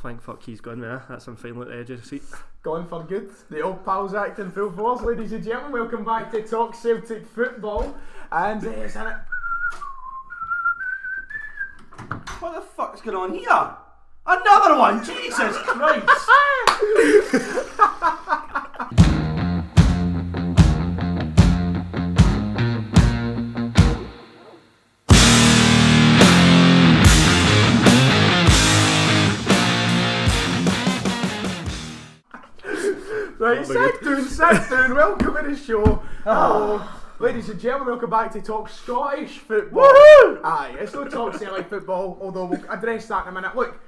thank fuck he's gone there. That's him finally at the edge of the seat. Gone for good. The old pals act in full force, ladies and gentlemen. Welcome back to Talk Celtic Football. And it's in it. What the fuck's going on here? Another one! Jesus Christ! Right, sit down, welcome to the show. Hello. Ladies and gentlemen, welcome back to Talk Scottish Football. Woohoo! Aye, it's no Talk Celtic Football, although we'll address that in a minute. Look,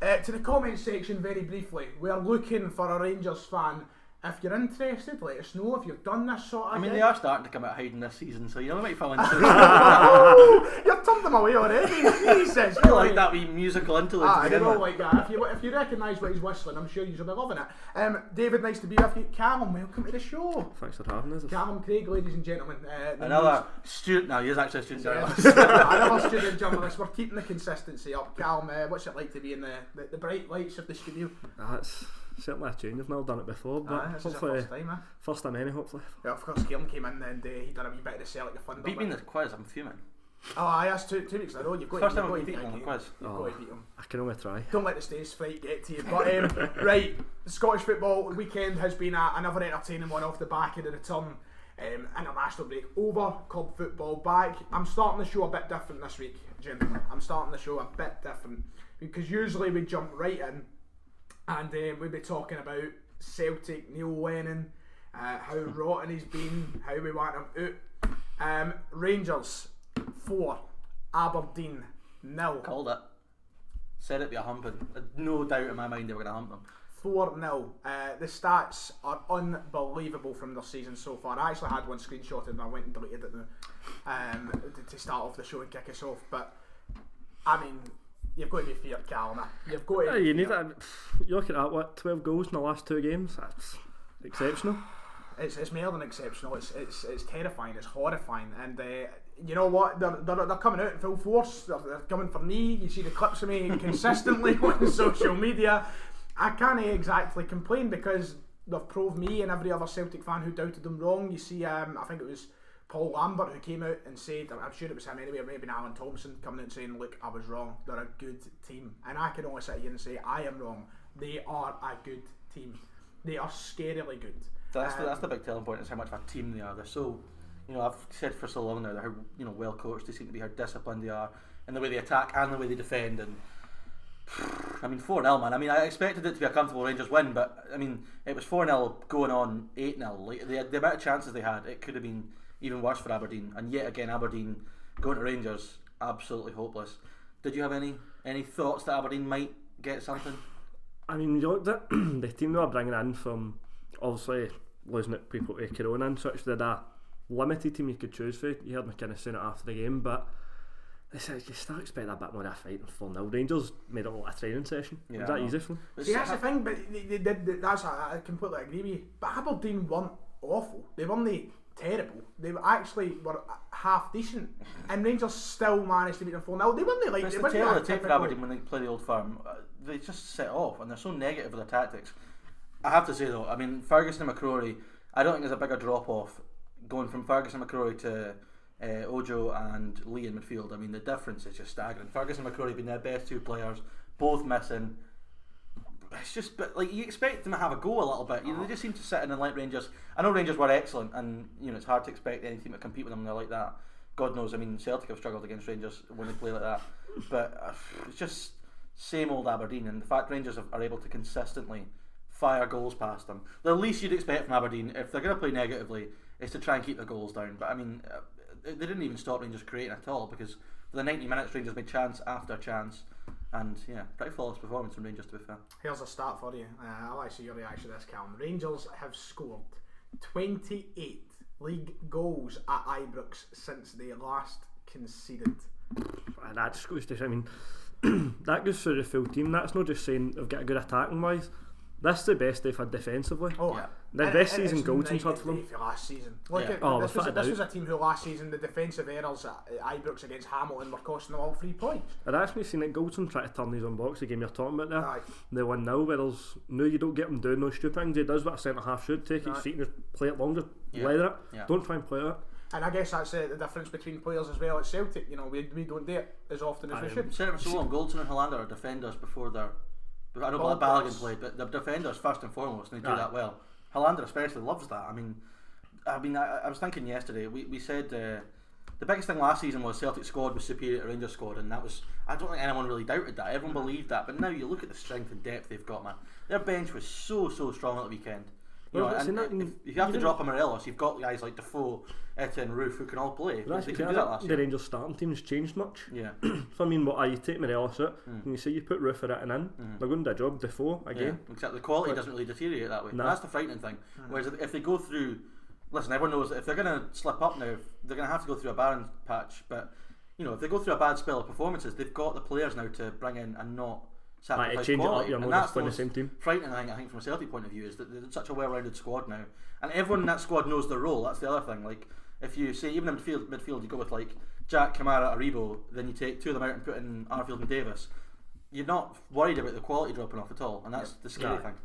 to the comment section very briefly, we are looking for a Rangers fan. If you're interested, let us know if you've done this sort of I mean, thing. they are starting to come out hiding this season, so you know they might fall into it. Oh, you've turned them away already. Jesus, I like that wee musical interlude. I don't like that. If you recognise what he's whistling, I'm sure you'll be loving it. David, nice to be with you. Callum, welcome to the show. Thanks for having us. Callum Craig, ladies and gentlemen. Another student. No, he's actually a student journalist. Another student journalist. We're keeping the consistency up. Callum, what's it like to be in the bright lights of the studio? That's certainly a change. I've never done it before, but this is hopefully the first time, first time any, hopefully. Yeah, of course, Kieran came in and he done a wee bit of the Celtic fun. Beat me in the quiz, I'm fuming. Oh, aye, that's two weeks in a row. You've got First to time I've beat beaten him. on the quiz. You've got to beat him. I can only try. Don't let the stage fright get to you. But right, the Scottish football weekend has been another entertaining one off the back of the return. International break over, club football back. I'm starting the show a bit different this week, gentlemen. I'm starting the show a bit different because usually we jump right in and we'll be talking about Celtic, Neil Lennon, how rotten he's been, how we want him out. Rangers 4, Aberdeen 0. Called it. Said it'd be a humping. No doubt in my mind they were going to hump them. 4-0. The stats are unbelievable from this season so far. I actually had one screenshotted and I went and deleted it now, to start off the show and kick us off. But I mean, you've got to be feared, Callum. You've got to. Yeah, you need that. You look at that. What, 12 goals in the last 2 games? That's exceptional. It's more than exceptional. It's terrifying. It's horrifying. And you know what? They're coming out in full force. They're coming for me. You see the clips of me consistently on social media. I can't exactly complain because they've proved me and every other Celtic fan who doubted them wrong. You see, I think it was Paul Lambert who came out and said, I'm sure it was him anyway, or maybe Alan Thompson coming out and saying, look, I was wrong. They're a good team. And I can only sit here and say, I am wrong. They are a good team. They are scarily good. That's the big telling point, is how much of a team they are. They're so, I've said for so long now how well coached they seem to be, how disciplined they are, and the way they attack and the way they defend. And I mean, 4-0, man. I mean, I expected it to be a comfortable Rangers win, but I mean, it was 4-0 going on 8-0. Like the amount of chances they had, it could have been even worse for Aberdeen. And yet again, Aberdeen going to Rangers, absolutely hopeless. Did you have any thoughts that Aberdeen might get something? I mean, you looked at the team they were bringing in from obviously losing it people to Corona and such. They had a limited team you could choose for. You heard me kind of saying it after the game, but they said you still expect a bit more of a fight than 4-0. Rangers made it a lot of training session. Yeah, was that easy for them? See, that's the thing, but they did. I completely agree with you. But Aberdeen weren't awful. They weren't terrible. They actually were half decent, and Rangers still managed to beat them 4-0. They weren't like. It's They the weren't tail of that the tape for typical. Aberdeen when they play the Old Firm. They just set off and they're so negative with their tactics. I have to say though, I mean, Ferguson and McCrory, I don't think there's a bigger drop off going from Ferguson and McCrory to Ojo and Lee in midfield. I mean, the difference is just staggering. Ferguson and McCrory being their best 2 players, both missing. It's just, but like, you expect them to have a go a little bit. They just seem to sit in and let Rangers. I know Rangers were excellent, and it's hard to expect any team to compete with them when they're like that. God knows, I mean, Celtic have struggled against Rangers when they play like that. But it's just same old Aberdeen, and the fact Rangers are able to consistently fire goals past them. The least you'd expect from Aberdeen, if they're going to play negatively, is to try and keep the goals down. But I mean, they didn't even stop Rangers creating at all, because for the 90 minutes Rangers made chance after chance, and yeah, pretty flawless performance from Rangers, to be fair. Here's a stat for you. I'll like to see your reaction to this, Callum. Rangers have scored 28 league goals at Ibrox since they last conceded. And that just goes to, I mean, that goes through the full team. That's not just saying they've got a good attacking wise. This is the best they've had defensively. Oh, Yeah. The best season Goldson's had for them. Last season. Look Yeah. at, they're this was a team who last season the defensive errors at Ibrox against Hamilton were costing them all 3 points. I'd actually seen it. Goldson try to turn his own box, the game you're talking about there. Aye. They win now, whereas no, you don't get him doing those stupid things. He does what a centre half should: take his seat and just play it long, just leather it. Yeah. Don't try and play it. And I guess that's the difference between players as well at Celtic. You know, we don't do it as often as we should. Said it for so long. Goldson and Hollander are defenders before they're. I know about Balogun played, but they're defenders first and foremost, and they do that well. Hollander especially loves that. I was thinking yesterday. We said the biggest thing last season was Celtic squad was superior to Rangers squad, and that was, I don't think anyone really doubted that. Everyone believed that. But now you look at the strength and depth they've got, man. Their bench was so strong at the weekend. You know, and if you have to drop a Morelos, you've got guys like Defoe, Etienne, Roof who can all play. They could do that last year. The Rangers starting team's changed much. Yeah. So I mean, you take Morelos out, and you say you put Roof in, they're going to do a job. Defoe again. Yeah, except the quality doesn't really deteriorate that way. No. That's the frightening thing. Whereas if they go through, listen, everyone knows that if they're going to slip up now, they're going to have to go through a barren patch. But you know, if they go through a bad spell of performances, they've got the players now to bring in and not sacrifice change quality. it up, you're and not that's playing the the same team. Frightening thing, I think, from a Celtic point of view, is that they're such a well-rounded squad now, and everyone in that squad knows their role. That's the other thing. Like, if you say even in midfield, you go with like Jack, Kamara, Aribo, then you take 2 of them out and put in Arfield and Davis. You're not worried about the quality dropping off at all, and that's the scary thing.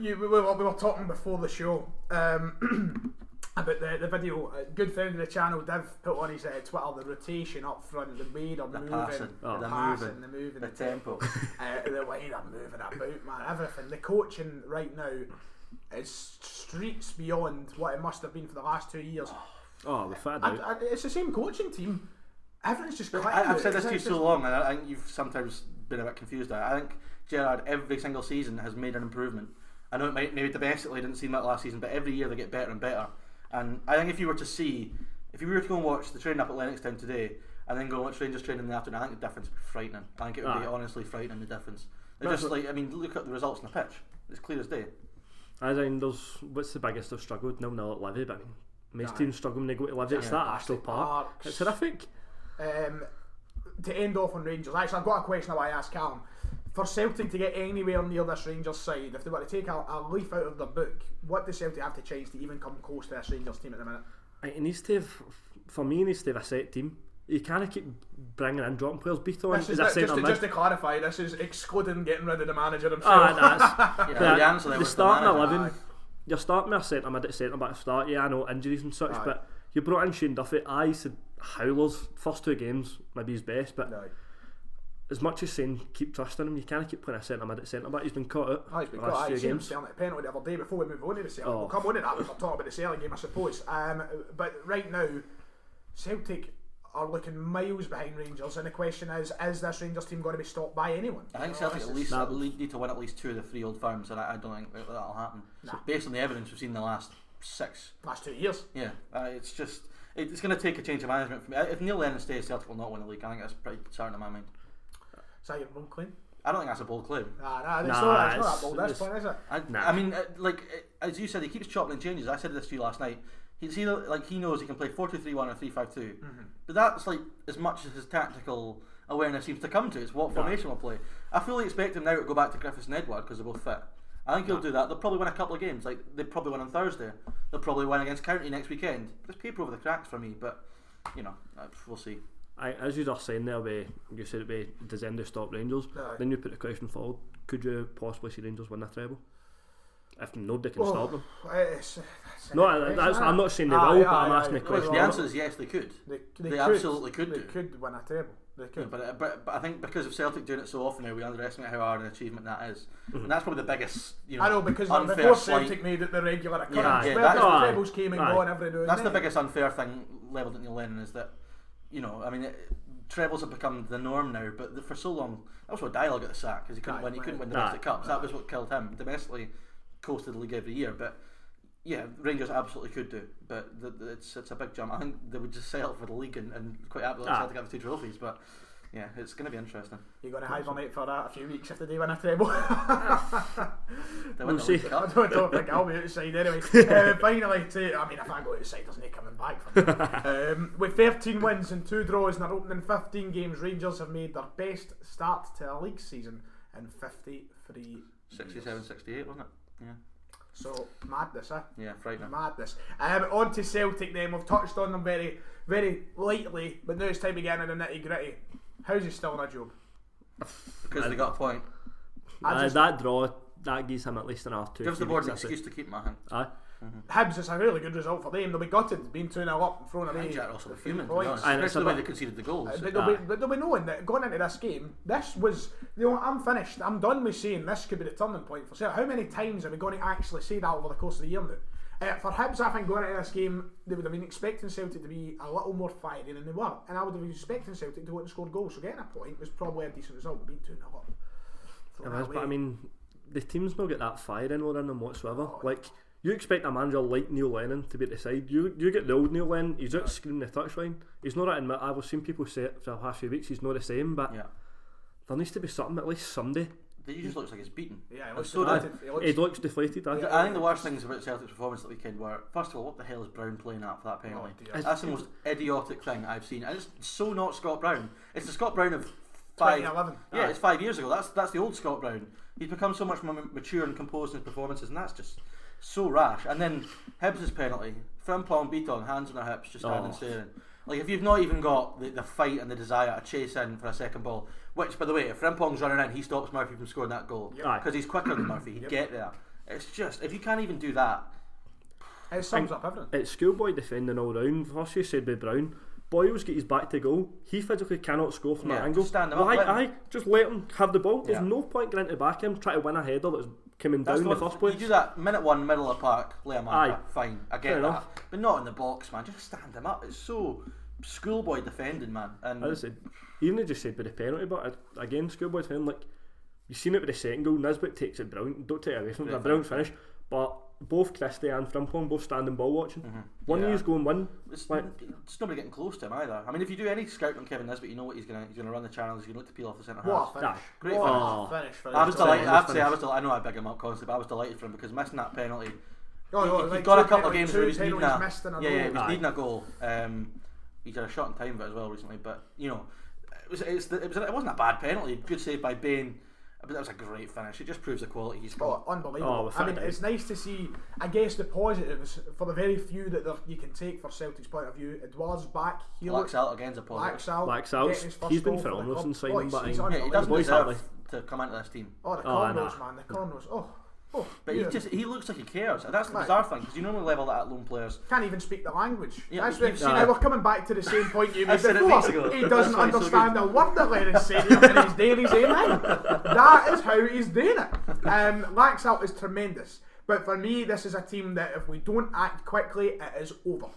We were talking before the show about the video. A good friend of the channel, Div, put on his Twitter the rotation up front, the way they're moving, the moving, the tempo, the way they're moving about, man, everything. The coaching right now is streets beyond what it must have been for the last 2 years. It's the same coaching team. Everything's just clicking. I've said this to you so long, and I think you've sometimes been a bit confused. I think Gerrard every single season has made an improvement. I know it maybe domestically didn't seem that last season, but every year they get better and better. And I think if you were to go and watch the training up at Lennoxtown today, and then go and watch Rangers training in the afternoon, I think the difference would be frightening. I think it would be honestly frightening, the difference. They're just like, I mean, look at the results on the pitch. It's clear as day. I think what's the biggest they've struggled? 0-0 at Livy, but I mean, most teams struggle when they go to Livy. It's that Ashton Park. It's horrific. To end off on Rangers, actually, I've got a question I want to ask Callum. For Celtic to get anywhere near this Rangers side, if they were to take a leaf out of their book, what does Celtic have to change to even come close to this Rangers team at the minute? It needs to have, for me, it needs to have a set team. You can't keep bringing in dropping players. Beaton is a centre mid. Just to clarify, this is excluding getting rid of the manager himself. The starting 11, you're starting with a centre mid at centre back to start. Yeah, I know injuries and such, but you brought in Shane Duffy. I said howlers first 2 games, maybe his best, but as much as saying keep trusting him, you can't keep putting a centre mid at centre back. He's been caught out. He's been caught out. He's seen a penalty the other day. Before we move on to the Celtic, we'll come on to that when we're talking about the Celtic game, I suppose. But right now, Celtic are looking miles behind Rangers, and the question is this Rangers team going to be stopped by anyone? I think Celtic at least need to win at least 2 of the 3 old firms, and I don't think that'll happen. So based on the evidence we've seen in the last 2 years. Yeah, it's going to take a change of management for me. If Neil Lennon stays, Celtic will not win the league. I think that's pretty certain in my mind. Is that your bold claim? I don't think that's a bold claim. It's not that bold at this point, is it? I mean, as you said, he keeps chopping and changes. I said this to you last night. He knows he can play 4-2-3-1 or 3-5-2, but that's like as much as his tactical awareness seems to come to. It's what formation will play. I fully expect him now to go back to Griffiths and Edouard because they're both fit. I think he'll do that. They'll probably win a couple of games. Like they probably win on Thursday. They'll probably win against County next weekend. There's paper over the cracks for me, but you know, we'll see. As you were saying there, you said does Endo stop Rangers? Then you put the question forward: could you possibly see Rangers win a treble? If nobody can stop them. I'm not saying they will, but I'm asking the question. The answer is yes, they could. They absolutely could. They could win a treble. They could. Yeah, but I think because of Celtic doing it so often now, we underestimate how hard an achievement that is, and that's probably the biggest. I know because before Celtic made it the regular occurrence, the trebles came and gone every day. That's the biggest unfair thing levelled at Neil Lennon is that, you know, I mean, trebles have become the norm now, but for so long that was what Dialogue got the sack because he couldn't win domestic cups. That was what killed him. Domestically coasted the league every year, but yeah, Rangers absolutely could do, but it's a big jump. I think they would just settle for the league and quite happily Celtic have the 2 trophies, but yeah, it's going to be interesting. You're going to hibernate for that a few weeks if they do win a treble. We'll see. I don't think I'll be outside anyway. Finally, if I go outside, there's no coming back from me. With 13 wins and 2 draws in their opening 15 games, Rangers have made their best start to a league season in 53 67, years. 68, wasn't it? Yeah. So madness, eh? Yeah, frightening. Madness. On to Celtic then. We've touched on them very, very lightly, but now it's time to get into the nitty gritty. How's he still in a job? Because they got a point. That draw, that gives him at least an half 2. Gives the board an excuse to keep him, I think. Aye. Hibs, it's a really good result for them. They'll be gutted being 2-0 up and thrown away. And Jack Russell were fuming, to be points. honest. Especially the way they conceded the goals. But they'll be knowing that going into this game, this was, I'm finished. I'm done with saying this could be the turning point for Celtic. How many times are we going to actually say that over the course of the year now? For Hibs, I think going into this game, they would have been expecting Celtic to be a little more fiery than they were. And I would have been expecting Celtic to go out and score goals. So getting a point was probably a decent result, being 2-0 up. It is, but I mean, the team's not got that fire anywhere in them whatsoever. Like, you expect a manager like Neil Lennon to be at the side. You get the old Neil Lennon, he's out screaming the touchline. He's not admit. I've seen people say it for the past few weeks, he's not the same, but there needs to be something, at least someday. He just looks like he's beaten. Yeah, he looks so deflated. He looks deflated. I think the worst things about Celtic's performance that weekend were, first of all, what the hell is Brown playing at for that penalty? That's the most idiotic thing I've seen. And it's so not Scott Brown. It's the Scott Brown of 2011. Yeah, it's 5 years ago. That's the old Scott Brown. He's become so much more mature and composed in his performances, and that's just so rash. And then Hibs' penalty, Frimpong beat on, hands on their hips, just standing staring. Like, if you've not even got the fight and the desire to chase in for a second ball, which, by the way, if Frimpong's running in, he stops Murphy from scoring that goal because he's quicker than Murphy. He'd get there. It's just, if you can't even do that, it sums up everything. It's schoolboy defending all round. First you said with Brown, Boyle's got his back to goal. He physically cannot score from that angle. Stand him Why? up, Just let him have the ball. There's no point going to back him, try to win a header that's coming down in the first place. You do that minute 1, middle of the park, lay him up. Fine, I get Fair that. enough. But not in the box, man. Just stand him up. It's so schoolboy defending, man. And as I said, even they just said with the penalty, but again, schoolboy defending, like, you've seen it with the second goal. Nisbet takes it brilliant. Don't take it away from him. It's a brilliant finish. But both Christie and Frimpong both standing ball watching. One of you's going one. It's nobody getting close to him either. I mean, if you do any scout on Kevin Nisbet, you know what he's gonna run the channels. He's gonna look to peel off the centre half. What a finish! Great finish for I was delighted. I have to say, I know I big him up constantly, but I was delighted for him because missing that penalty. He's got a couple of games where he's needing a he was needing a goal. He's had a shot in time of it as well recently, but you know, it wasn't a bad penalty. Good save by Bain. But that was a great finish. It just proves the quality he's got. Unbelievable. I mean, it's nice to see, I guess, the positives for the very few that you can take for Celtic's point of view. Edouard's back. Laxalt again's a positive. Laxalt, he's been phenomenal since signing back in. He doesn't deserve to come into this team. Oh, the corners, man. The corners. But he looks like he cares. That's the bizarre thing, because you normally level that at lone players. Can't even speak the language. Yeah, we're coming back to the same point you made before. He doesn't understand so a word that Lennon's saying in his dailies, amen. That is how he's doing it. Laxalt is tremendous. But for me, this is a team that if we don't act quickly, it is over.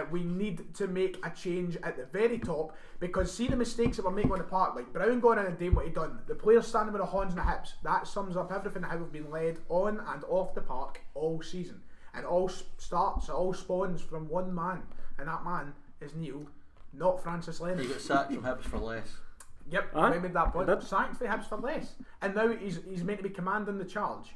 We need to make a change at the very top, because see the mistakes that we're making on the park, like Brown going in and doing what he done, the players standing with the horns and the hips, that sums up everything how we've been led on and off the park all season. And it all spawns from one man, and that man is Neil, not Francis Lennon. He got sacked from Hibs for less. Yep, I made that point. Sacked for Hibs for less, and now he's meant to be commanding the charge.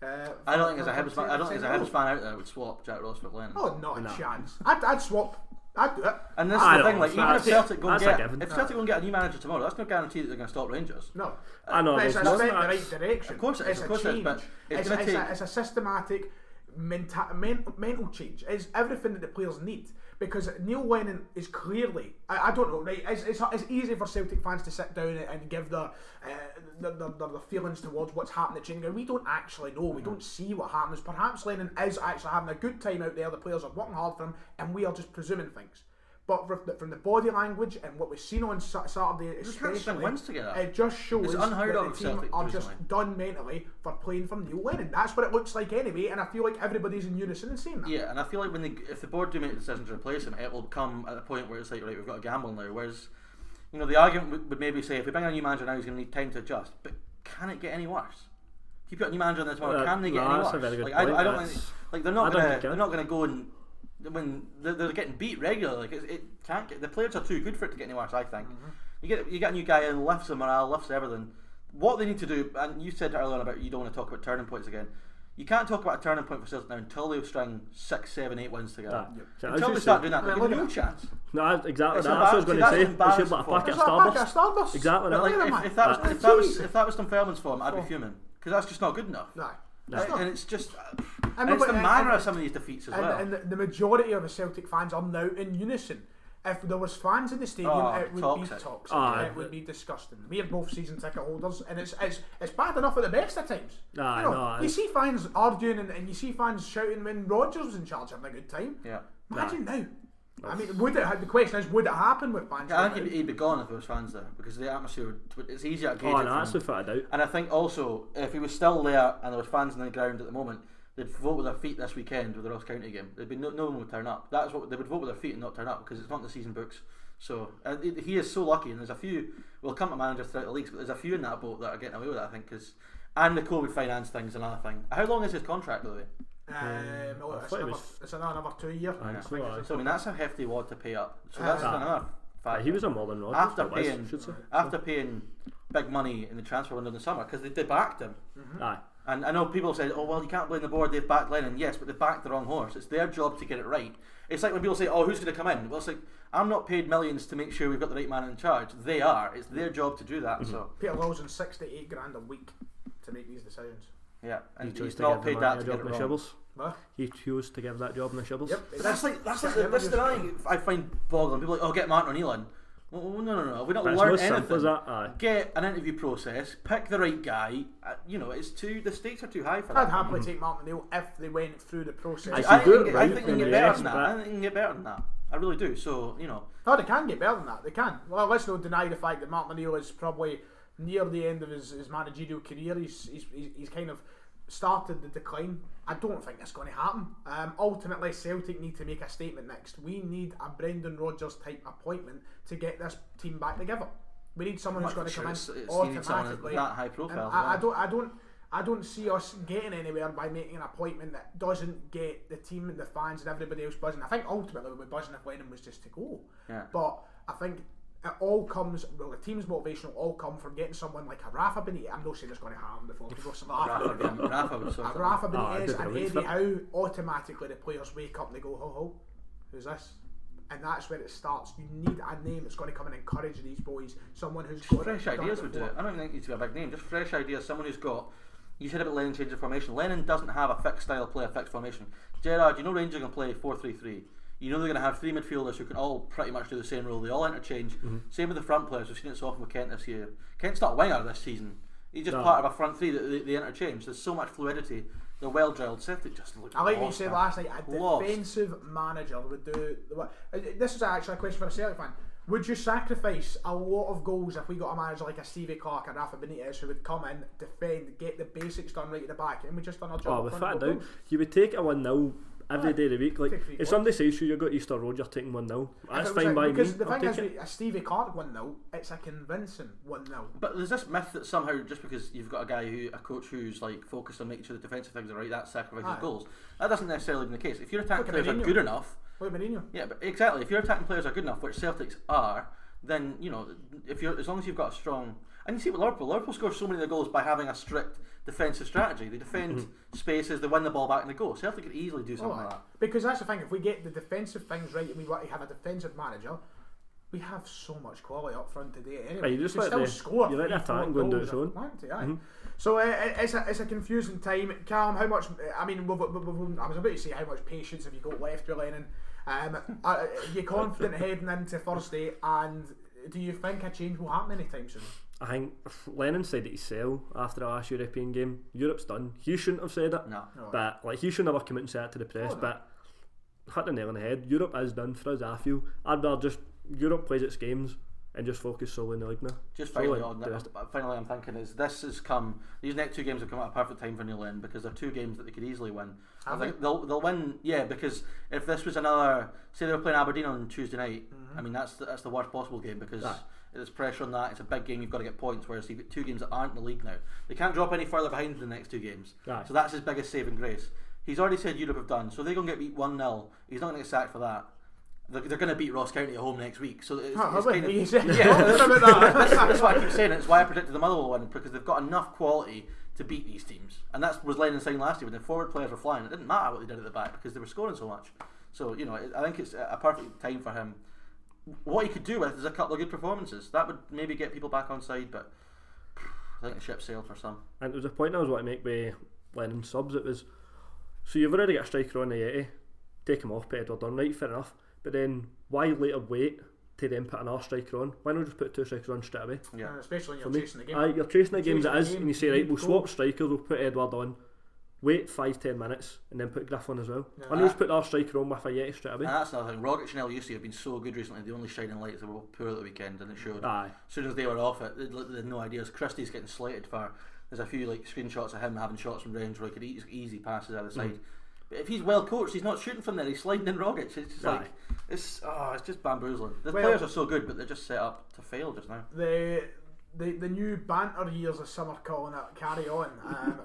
I don't think there's a Hibs fan out there would swap Jack Ross for Lennon. Oh, not a chance. I'd swap. I'd do it. And this is the thing, like, even if Celtic go and get a new manager tomorrow, that's not guarantee that they're going to stop Rangers. No, I know, but it's a step in the right direction. Of course it is. But it's a systematic mental change. It's everything that the players need. Because Neil Lennon is clearly, I don't know, right? It's easy for Celtic fans to sit down and give their feelings towards what's happening at Chinga. We don't actually know. We don't see what happens. Perhaps Lennon is actually having a good time out there. The players are working hard for him, and we are just presuming things. But from the body language and what we've seen on Saturday, especially, it just shows that the team are just done mentally for playing for Neil Lennon. That's what it looks like anyway, and I feel like everybody's in unison in saying that. Yeah, and I feel like if the board do make the decision to replace him, it will come at a point where it's like, right, we've got a gamble now. Whereas, you know, the argument would maybe say if we bring a new manager now, he's going to need time to adjust. But can it get any worse? If you put a new manager in there tomorrow, can they get any worse? That's a very good point. I don't think, like, they're not going to go and. When they're getting beat regularly, like it can't get. The players are too good for it to get any worse. I think you get a new guy in, lifts the morale, lifts everything. What they need to do, and you said earlier on about you don't want to talk about turning points again. You can't talk about a turning point for Celtic now until they string 6, 7, 8 wins together. So Until they start doing that, they've got no chance. No, exactly. It's That's what I was going to say. They should embarrassing like a packet It's of a packet of Starburst. Starburst. Exactly. But That. like, if that was Dunfermline's form, I'd be fuming because that's just not good enough. No. And it's just, And it's the manner of and- some of these defeats as and, well. and the majority of the Celtic fans are now in unison. If there was fans in the stadium, it would be toxic. It would be disgusting. We are both season ticket holders, and it's bad enough at the best of times. You see fans arguing and you see fans shouting when Rodgers was in charge, having a good time. Yeah. Imagine now. I mean, the question is, would it happen with fans? I think he'd be gone if there was fans there because the atmosphere it's easier to gauge. That's without a doubt. And I think also if he was still there and there was fans on the ground at the moment, they'd vote with their feet this weekend with the Ross County game. There'd be no one would turn up. That's what they would vote with their feet and not turn up because it's not in the season books. So he is so lucky, and there's a few. We'll come to managers throughout the leagues, but there's a few in that boat that are getting away with it. I think and the COVID finance thing's another thing. How long is his contract, by the way? It's another 2 years. So I mean that's a hefty wad to pay up. So that's another factor. He was a more than Rodgers. After paying big money in the transfer window in the summer because they backed him. Aye. And I know people say, oh well, you can't blame the board, they've backed Lennon. Yes, but they've backed the wrong horse. It's their job to get it right. It's like when people say, oh, who's going to come in? Well, it's like, I'm not paid millions to make sure we've got the right man in charge. They are. It's their job to do that. So Peter Lawson $6 to $8 grand a week to make these decisions. Yeah, and he chose he's to not give paid the that to job get in it the wrong. Shibbles. He chose to give that job in the Shibbles. Yep. But that's the thing I find boggling. People are like, oh, get Martin O'Neill in. Well, no. We've not learned anything. Get an interview process, pick the right guy. The stakes are too high for that. I'd happily take Martin O'Neill if they went through the process. I think they can get better than that. I think they can get better than that. I really do. So, No, they can get better than that. They can. Well, let's not deny the fact that Martin O'Neill is probably near the end of his managerial career. He's kind of started the decline. I don't think that's going to happen. Ultimately, Celtic need to make a statement next. We need a Brendan Rodgers type appointment to get this team back together. We need someone who's going to come in automatically. That high profile. I don't see us getting anywhere by making an appointment that doesn't get the team and the fans and everybody else buzzing. I think ultimately we'd be buzzing if Lennon was just to go. Yeah. But I think it all comes, the team's motivation will all come from getting someone like a Rafa Benitez. I'm not saying it's going to happen before we go some Rafa Benitez and Eddie Howe. Automatically the players wake up and they go, ho, who's this? And that's where it starts. You need a name that's going to come and encourage these boys. Someone who's got fresh ideas would do it. I don't even think it needs to be a big name. Just fresh ideas. Someone who's got. You said about Lennon changing formation. Lennon doesn't have a fixed style play, a fixed formation. Gerrard, Rangers are going to play 4-3-3. They're going to have 3 midfielders who can all pretty much do the same role. They all interchange. Same with the front players. We've seen it so often with Kent this year. Kent's not a winger this season. He's just part of a front three that they interchange. There's so much fluidity. They're well drilled. Celtic just look. I like what you said last night. A defensive manager would do. This is actually a question for a Celtic fan. Would you sacrifice a lot of goals if we got a manager like a Stevie Clark or Rafa Benitez who would come in, defend, get the basics done right at the back, and we just done our job? Without a doubt, you would take a 1-0 every day of the week. Like if somebody says you got Easter Road, you're taking 1-0. That's fine by me. Because the thing is, a Stevie Clark 1-0, it's a convincing 1-0. But there's this myth that somehow just because you've got a coach who's like focused on making sure the defensive things are right, that sacrifices goals. That doesn't necessarily be the case. If your attacking players are good enough, yeah, but exactly. If your attacking players are good enough, which Celtics are, then as long as you've got a strong. And you see what Liverpool score so many of their goals by having a strict defensive strategy. They defend spaces, they win the ball back and they go. Celtic could easily do something like that. Because that's the thing, if we get the defensive things right and we want to have a defensive manager, we have so much quality up front today. Anyway, you just let still score. You let the attack go and do its own. So it's a confusing time. Callum, how much? I mean, I was about to say how much patience have you got left with Lennon? Are you confident heading into Thursday, and do you think a change will happen anytime soon? I think Lennon said that he'd sell after the last European game. Europe's done. He shouldn't have said it. No. But he should never come out and say it to the press. But hit the nail on the head. Europe is done for us, I feel. I'd rather just Europe plays its games and just focus solely on the league now. Just finally I'm thinking these next 2 games have come at a perfect time for Neil Lennon because they're 2 games that they could easily win. I think they'll win, because if this was another, say they were playing Aberdeen on Tuesday night, I mean that's the worst possible game because there's pressure on that. It's a big game, you've got to get points, whereas you've got 2 games that aren't in the league now. They can't drop any further behind in the next 2 games. So that's his biggest saving grace. He's already said Europe have done, so they're going to get beat 1-0. He's not going to get sacked for that. They're going to beat Ross County at home next week, so it's kind of that's what I keep saying. It's why I predicted the Motherwell win, because they've got enough quality to beat these teams, and that was Lennon's sign last year when the forward players were flying. It didn't matter what they did at the back because they were scoring so much. So I think it's a perfect time for him. What he could do with is a couple of good performances that would maybe get people back on side, but I think the ship sailed for some. And there was a point I was wanting to make with Lennon subs. It was, so you've already got a striker on the 80, take him off, put Edward on, right, fair enough, but then why later wait to then put another striker on? Why not just put two strikers on straight away? Yeah, especially when you're chasing the game. You're chasing the game as it is, and you say, right, we'll go. swap strikers, we'll put Edward on, wait 5-10 minutes, and then put Griff on as well. Yeah. Why not just put our striker on with a Yeti straight away? And that's another thing. Rogic and El Yusi have been so good recently. The only shining lights, they were poor at the weekend, and it showed. Aye. As soon as they were off it, they had no ideas. Christie's getting slated for. There's a few like screenshots of him having shots from range where he could easy passes out of the side. But if he's well coached, he's not shooting from there. He's sliding in Rogic. It's just like it's just bamboozling. The players are so good, but they're just set up to fail just now. The new banter years, as some are calling it, carry on.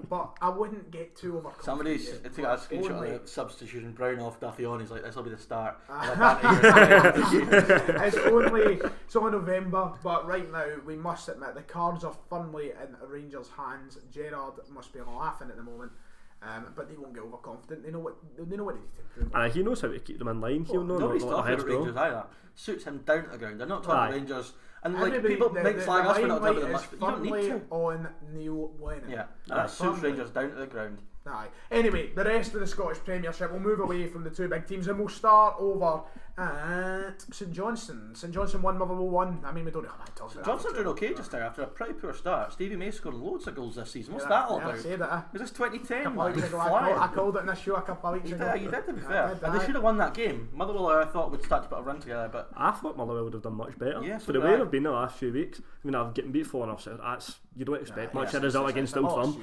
But I wouldn't get too overconfident. Somebody's took a screenshot of the substitution Brown off Duffy on. He's like, this will be the start. It's only November, but right now we must admit the cards are firmly in Rangers' hands. Gerrard must be laughing at the moment. But they won't get overconfident. They know what they need to improve. He knows how to keep them in line. He'll know nobody's not talking about Rangers either. Suits him down to the ground. They're not talking Rangers. And like people might slag us for not talking about them much, but you don't need to. On Neil Lennon. Yeah, that suits Rangers down to the ground. Aye. Anyway, the rest of the Scottish Premiership, we'll move away from the two big teams and we'll start over at St Johnstone. St Johnstone 1, Motherwell 1. I mean, we don't have to talk about that. Johnson's doing okay just there after a pretty poor start. Stevie May scored loads of goals this season. What's Yeah, that all yeah, I about? said it, Was this 2010? couple of weeks ago, I called it in this show a couple of weeks ago. You did, to be fair. did, And they should have won that game. Motherwell, I thought, would start to put a run together, but I thought Motherwell would have done much better. Yeah, so but the did way I. they've been the last few weeks, I mean, I've getting beat 4-0, so that's, you don't expect much of a result against Old Firm.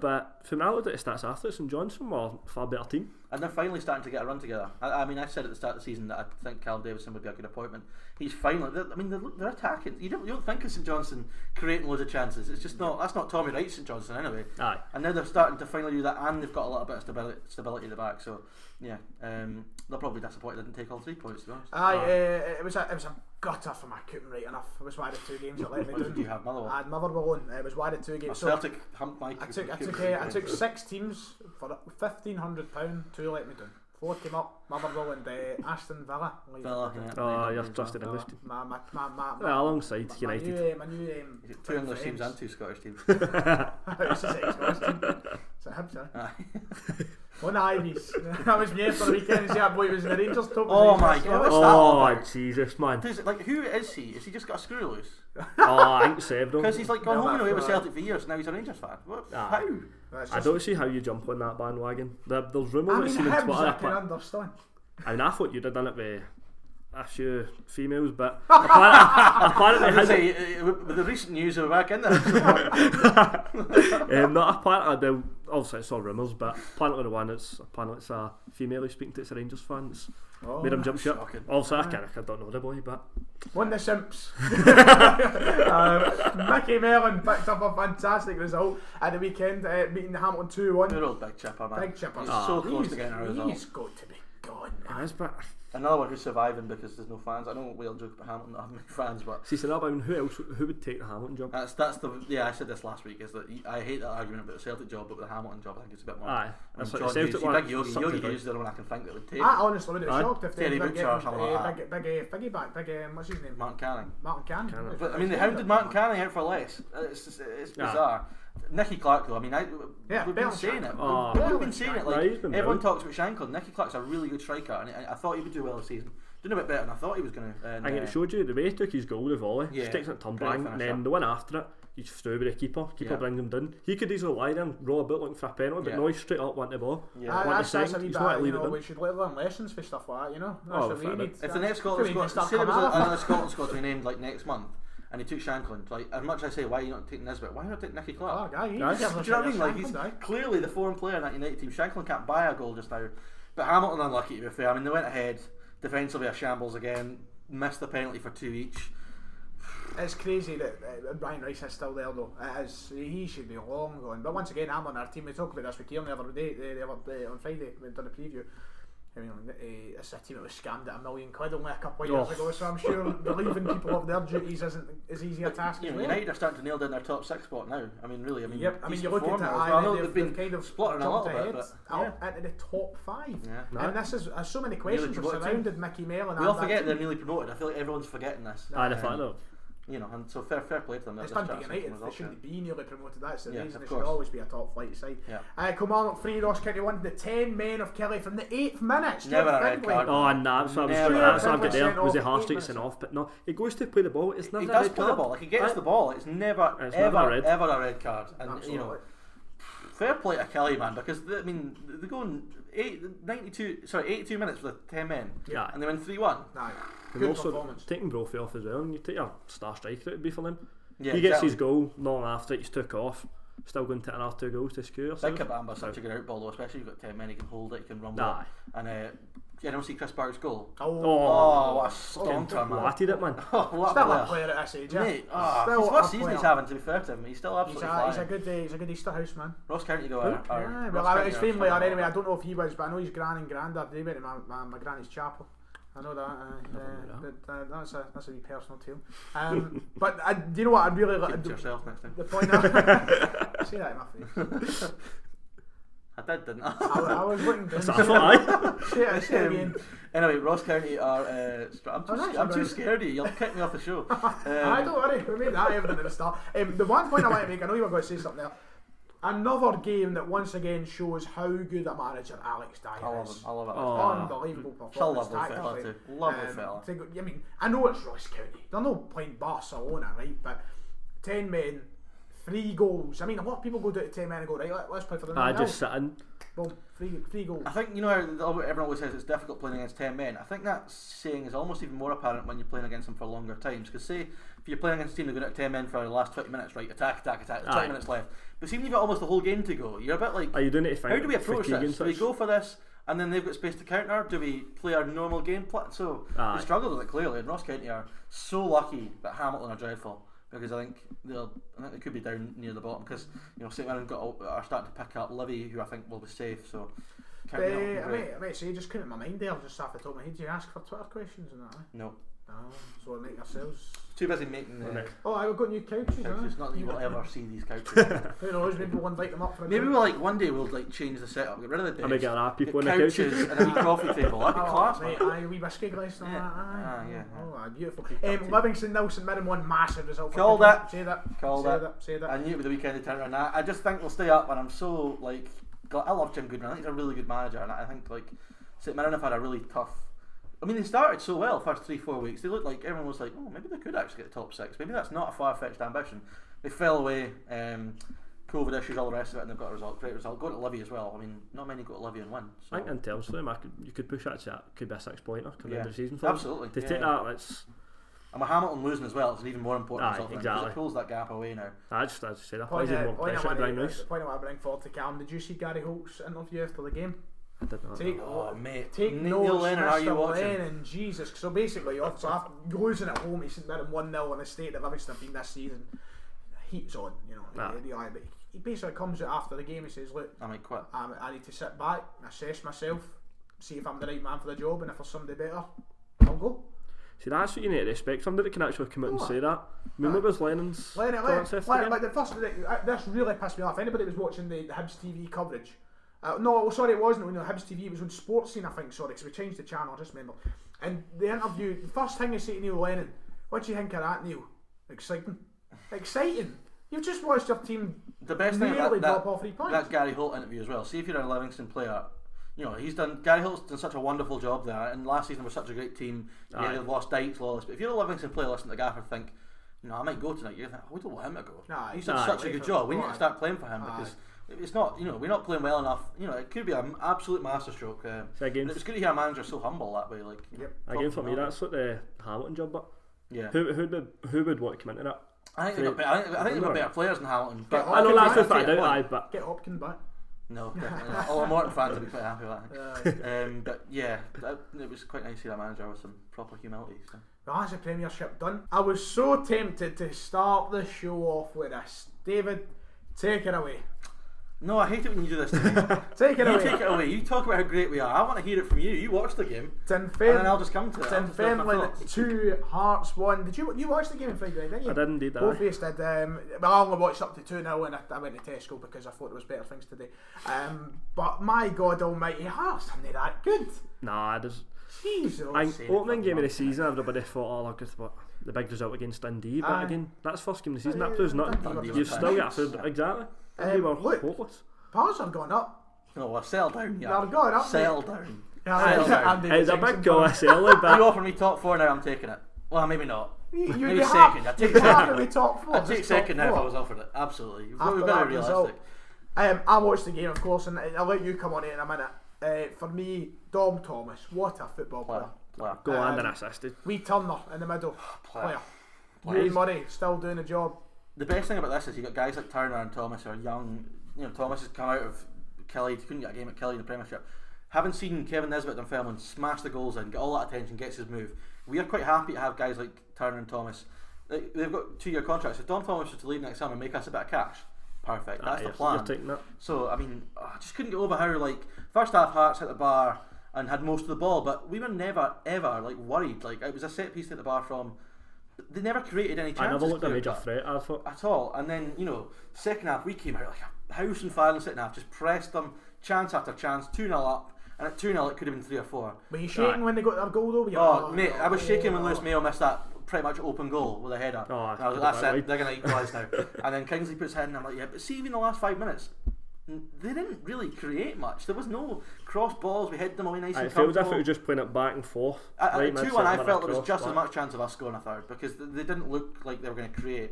But from now I looked at the stats after, St Johnstone were a far better team. and they're finally starting to get a run together. I mean, I said at the start of the season that I think Callum Davidson would be a good appointment. He's finally. They're attacking. You don't think of St Johnstone creating loads of chances. It's just not. That's not Tommy Wright's St Johnstone anyway. Aye. And now they're starting to finally do that, and they've got a little bit of stability at the back. So yeah, they're probably disappointed they didn't take all 3 points, to be honest. It was a gutter for my couldn't right enough. It was one of the 2 games that let me What down. did you have, Motherwell? I had Motherwell on. It was one of the 2 games. So Celtic humped my. I took 6 teams for £1,500 to let me down. 4 came up, Motherwell and Aston Villa. You're trusted English team. My Alongside United. My new 2 English teams and 2 Scottish teams. It's a Scottish team. It's a Hibs, One Ivies. That was me after the weekend. See that boy was in the Rangers top. Oh my God, what's that all about? Jesus, man. Who is he? Has he just got a screw loose? I think Severo. Because he's like gone home and away with right. Celtic for years, now he's a Rangers fan. How? I don't see how you jump on that bandwagon. There's rumours I that mean, seen on Hibs Twitter. I can understand. I mean, I thought you'd have done it with a few females, but apparently with the recent news we're back in there. not apparently. Obviously, it's all rumours, but apparently it's a female who's speaking to it's a Rangers fan. It's made him jump ship. Also, I don't know the boy, but Won the Simps. Mickey Mellon picked up a fantastic result at the weekend, beating Hamilton 2-1. Good old Big Chipper, man. Big Chipper. He's so close to getting a result. He's got to be gone, man. Another one who's surviving because there's no fans. I know we'll joke about Hamilton not having many fans, but see, so I mean, who would take the Hamilton job? that's the I said this last week. Is that I hate that argument about the Celtic job, but with the Hamilton job, I think it's a bit more. Aye, that's like John the Celtic Hughes, one. Big Yogi Hughes, the other one I can think that would take. I honestly would have shocked if they Terry didn't Butcher or something like that. Big Figgy back, what's his name? Martin Canning. Martin Canning. But I mean, they hounded Martin Canning out for less. It's bizarre. Nicky Clark though, I mean, we've been saying it. We've been saying it. Like everyone talks about Shankland. Nicky Clark's a really good striker, and I thought he would do well this season. Doing a bit better than I thought he was going to. I think it showed you the way he took his goal, the volley, sticks it tumbling, and then the one after it, he's through with the keeper brings him down. He could easily lie there and roll a bit looking for a penalty, but no, he's straight up, want the ball. That's a wee bit, we should learn lessons for stuff like that, you know. That's what we need. If the next Scotland squad, say there was another Scotland squad to be named like next month, and he took Shankland, like as much as I say, why are you not taking Nisbet? Why not take Nicky Clark? Do you know what I mean? Like he's clearly the foreign player in that United team. Shankland can't buy a goal just now, but Hamilton unlucky to be fair. I mean, they went ahead. Defensively a shambles again, missed the penalty for 2 each. It's crazy that Brian Rice is still there though. He should be long gone. But once again, I'm on our team. We talked about this with Kieran the other day, on Friday, we done a preview. I mean, a City that was scammed at £1 million only a couple of years ago, so I'm sure relieving people of their duties isn't as easy a task as well. United are starting to nail down their top 6 spot now. I mean, really, yep. I mean, you look at it, I know they've been kind of splintering a little bit, but into the top 5. Yeah. And this is so many questions have surrounded Mickey Mail and we all forget they're newly promoted. I feel like everyone's forgetting this. The fact though. You know, and so fair play to them. It's Dundee United. They shouldn't be newly promoted. That's the reason. It course. should always be a top flight side. Yeah. Kilmarnock 3, Ross County 1. The 10 men of Kelly from the 8th minute. Never a red card. Oh, and that's what I've got there. Was it harsh sent off? But no, he goes to play the ball. It's never. He does play the ball. Like he gets the ball. It's never ever a red card. And absolutely. You know, fair play to Kelly, man, because they go in 82 minutes with 10 men. Yeah. And they win 3-1. Good also performance. Taking Brophy off as well, and you take your star striker, it would be for them. Yeah, he gets his goal long after he's took off, still going to take another 2 goals to score. Big Kabamba's such a good out ball though, especially if you've got 10 men, he can hold it, he can rumble it. And you don't see Chris Barrett's goal. What a stonker, man. Latted it, man. Still a player at this age, mate. What season he's having, to be fair to him. He's still absolutely flying. He's a good Easter house man. Ross County though his family are anyway. I don't know if he was, but I know his gran and granddad. They went to my granny's chapel. I know that, but that's a wee personal tale. But do you know what I'd really like? Keep it to yourself next time. The point say that in my face. I didn't I? I was looking down. Say it again. Anyway, Ross County are. I'm too scared of you. You'll kick me off the show. Don't worry. We made that evident at the start. The one point I want to make, I know you were going to say something there. Another game that once again shows how good a manager Alex Dyer is. I love it. Unbelievable performance. Still lovely fella too. Lovely fella. I mean, I know it's Ross County. They're not playing Barcelona, right? But 10 men, 3 goals. I mean, a lot of people go down to 10 men and go, right, let's play for the I just sit in. Boom, 3 goals. I think, you know, everyone always says it's difficult playing against 10 men. I think that saying is almost even more apparent when you're playing against them for longer times. Because say, if you're playing against a team that go out 10 men for the last 20 minutes, right, attack, there's 20 minutes left. But see, when you've got almost the whole game to go, you're a bit like, are you doing it to find how do we approach this? Do we go for this and then they've got space to counter? Do we play our normal game plan? So they struggled with it clearly, and Ross County are so lucky that Hamilton are dreadful. Because I think they could be down near the bottom, because you know St Mirren are starting to pick up Livy, who I think will be safe. So I might say, just couldn't in my mind there, just off the top of my head. Do you ask for Twitter questions and that? No. So we'll make ourselves. Too busy making. I've got new couches. It's not that you will ever see these couches. Who knows? Maybe we'll invite them up for a maybe we'll one day we'll change the setup, get rid of the beds, and we get our people in the couches and a wee coffee table. That'd be class, mate. A wee whiskey glass and that. Oh, beautiful. Livingston Nelson Mirren 1 massive result. Called it. Say that. I knew it with the weekend they turned around that. I just think they'll stay up, and I'm so I love Jim Goodman. I think he's a really good manager, and I think St Mirren have had a really tough. I mean, they started so well first 3-4 weeks. They looked like everyone was like, oh, maybe they could actually get the top 6. Maybe that's not a far-fetched ambition. They fell away, COVID issues, all the rest of it, and they've got a great result. Go to Livy as well. I mean, not many go to Livy and win. So. I think in terms of them, you could push that to that could be a 6-pointer coming into the season for absolutely. To take that, let's. And with Hamilton losing as well, it's an even more important result exactly. because it pulls that gap away now. I just say that. The point I want to bring forward to Cam, did you see Gary Holt's interview after the game? I did not. Take notes, Mr. Lennon, Jesus. So basically, after losing at home, he's sitting there in 1-0 in the state that Livingston have been this season. Heat's on, you know. But he basically comes out after the game and says, look, I might quit. I need to sit back, assess myself, see if I'm the right man for the job, and if there's somebody better, I'll go. See, that's what you need to respect. Somebody that can actually come out and say that. I mean, what was Lennon's like the first, this really pissed me off. Anybody was watching the Hibs TV coverage. No, sorry, it wasn't on the Hibs TV. It was on Sports Scene, I think. Sorry, because we changed the channel. I just remember. And the interview, the first thing they say to Neil Lennon, "What do you think of that, Neil? Exciting. You've just watched your team. The best thing about drop off 3 points. That Gary Holt interview as well. See if you're a Livingston player. You know, Gary Holt's done such a wonderful job there, and last season was such a great team. Yeah, they've lost Dykes, but if you're a Livingston player, listen to the gaffer think, you know, I might go tonight. You think, we don't want him to go. He's done such a good job. We need to start playing for him because it's not, you know, we're not playing well enough. You know, it could be an absolute masterstroke. It's good to hear a manager so humble that way. Again, for me, that's like the Hamilton job, but who would want to come into that? I think they've got better players than Hamilton. But I know that's without a doubt, but get Hopkins back. No, definitely not. All the Morton fans would be quite happy with that. But yeah, it was quite nice to see that manager with some proper humility. So. Well, that's the Premiership done. I was so tempted to start the show off with this. David, take it away. No, I hate it when you do this to me. Take it You away. take it away. You talk about how great we are. I want to hear it from you. You watch the game, and then I'll just come to it. Dunfermline 2, Hearts 1. Did you watch the game on Friday night, didn't you? I did indeed. Both of us did. Well, I only watched up to 2-0 and I went to Tesco because I thought there was better things to do. But my God almighty, Hearts aren't they that good? Nah, there's... Jesus. Opening game of the season, everybody thought, oh look at the big result against Dundee, but again, that's first game of the season. That proves nothing. You've still got food. Exactly. They were hopeless. Hearts have gone up. No, well, sell down. Yeah, they're going up. Sell down. It's a big goal, Selly, but you offer me top 4 now, I'm taking it. Well, maybe not. You'd maybe be second. I'd take second. Be top 4. I'd take second now if I was offered it. Absolutely. We've got to be realistic. I watched the game, of course, and I'll let you come on in a minute. For me, Dom Thomas, what a football player. Go on and assisted. Wee Turner in the middle. Player. Murray still doing the job. The best thing about this is you got guys like Turner and Thomas who are young. You know, Thomas has come out of Kelly. He couldn't get a game at Kelly in the Premiership. Having seen Kevin Nisbet and Dunfermline smash the goals in, get all that attention, gets his move. We are quite happy to have guys like Turner and Thomas. They've got 2-year contracts. If Don Thomas was to leave next summer and make us a bit of cash, perfect. That's the plan. You're taking that. So I mean, I just couldn't get over how first half Hearts hit the bar and had most of the ball, but we were never ever worried. It was a set piece to hit the bar from. They never created any chances. I never looked a major threat, I thought. At all. And then, second half, we came out like a house on fire in the second half, just pressed them, chance after chance, 2-0 up, and at 2-0 it could have been 3 or 4. Were you shaking when they got their goal though? Mate, I was shaking when Lewis Mayo missed that pretty much open goal with a header. And I was like, that's it, they're going to equalise now. And then Kingsley puts it in, and I'm like, yeah, but see, even the last 5 minutes, they didn't really create much. There was no cross balls. We hit them away nice and comfortable. It feels as if it was just playing it back and forth. At 2-1, I felt there was just as much chance of us scoring a third because they didn't look like they were going to create.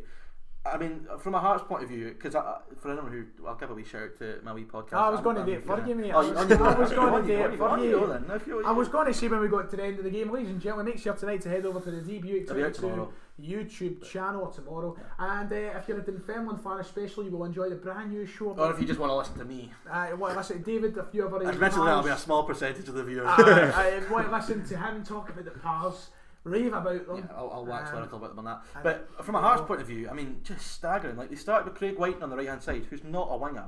I mean, from a Hearts point of view, because for anyone who, I'll give a wee shout out to my wee podcast. I was going to do it for you, mate. I was going to do it for you. I was going to say when we got to the end of the game, ladies and gentlemen, make sure tonight to head over to the Buick YouTube channel tomorrow. And if you're a Dunfermline fan especially, you will enjoy the brand new show. Or if you just want to listen to me. Want to listen to David, a few of our admittedly that'll be a small percentage of the viewers. I want to listen to him talk about the pals. Rave about them. Yeah, I'll wax lyrical about them on that. But from a Hearts point of view, I mean, just staggering. They started with Craig Whiten on the right hand side, who's not a winger.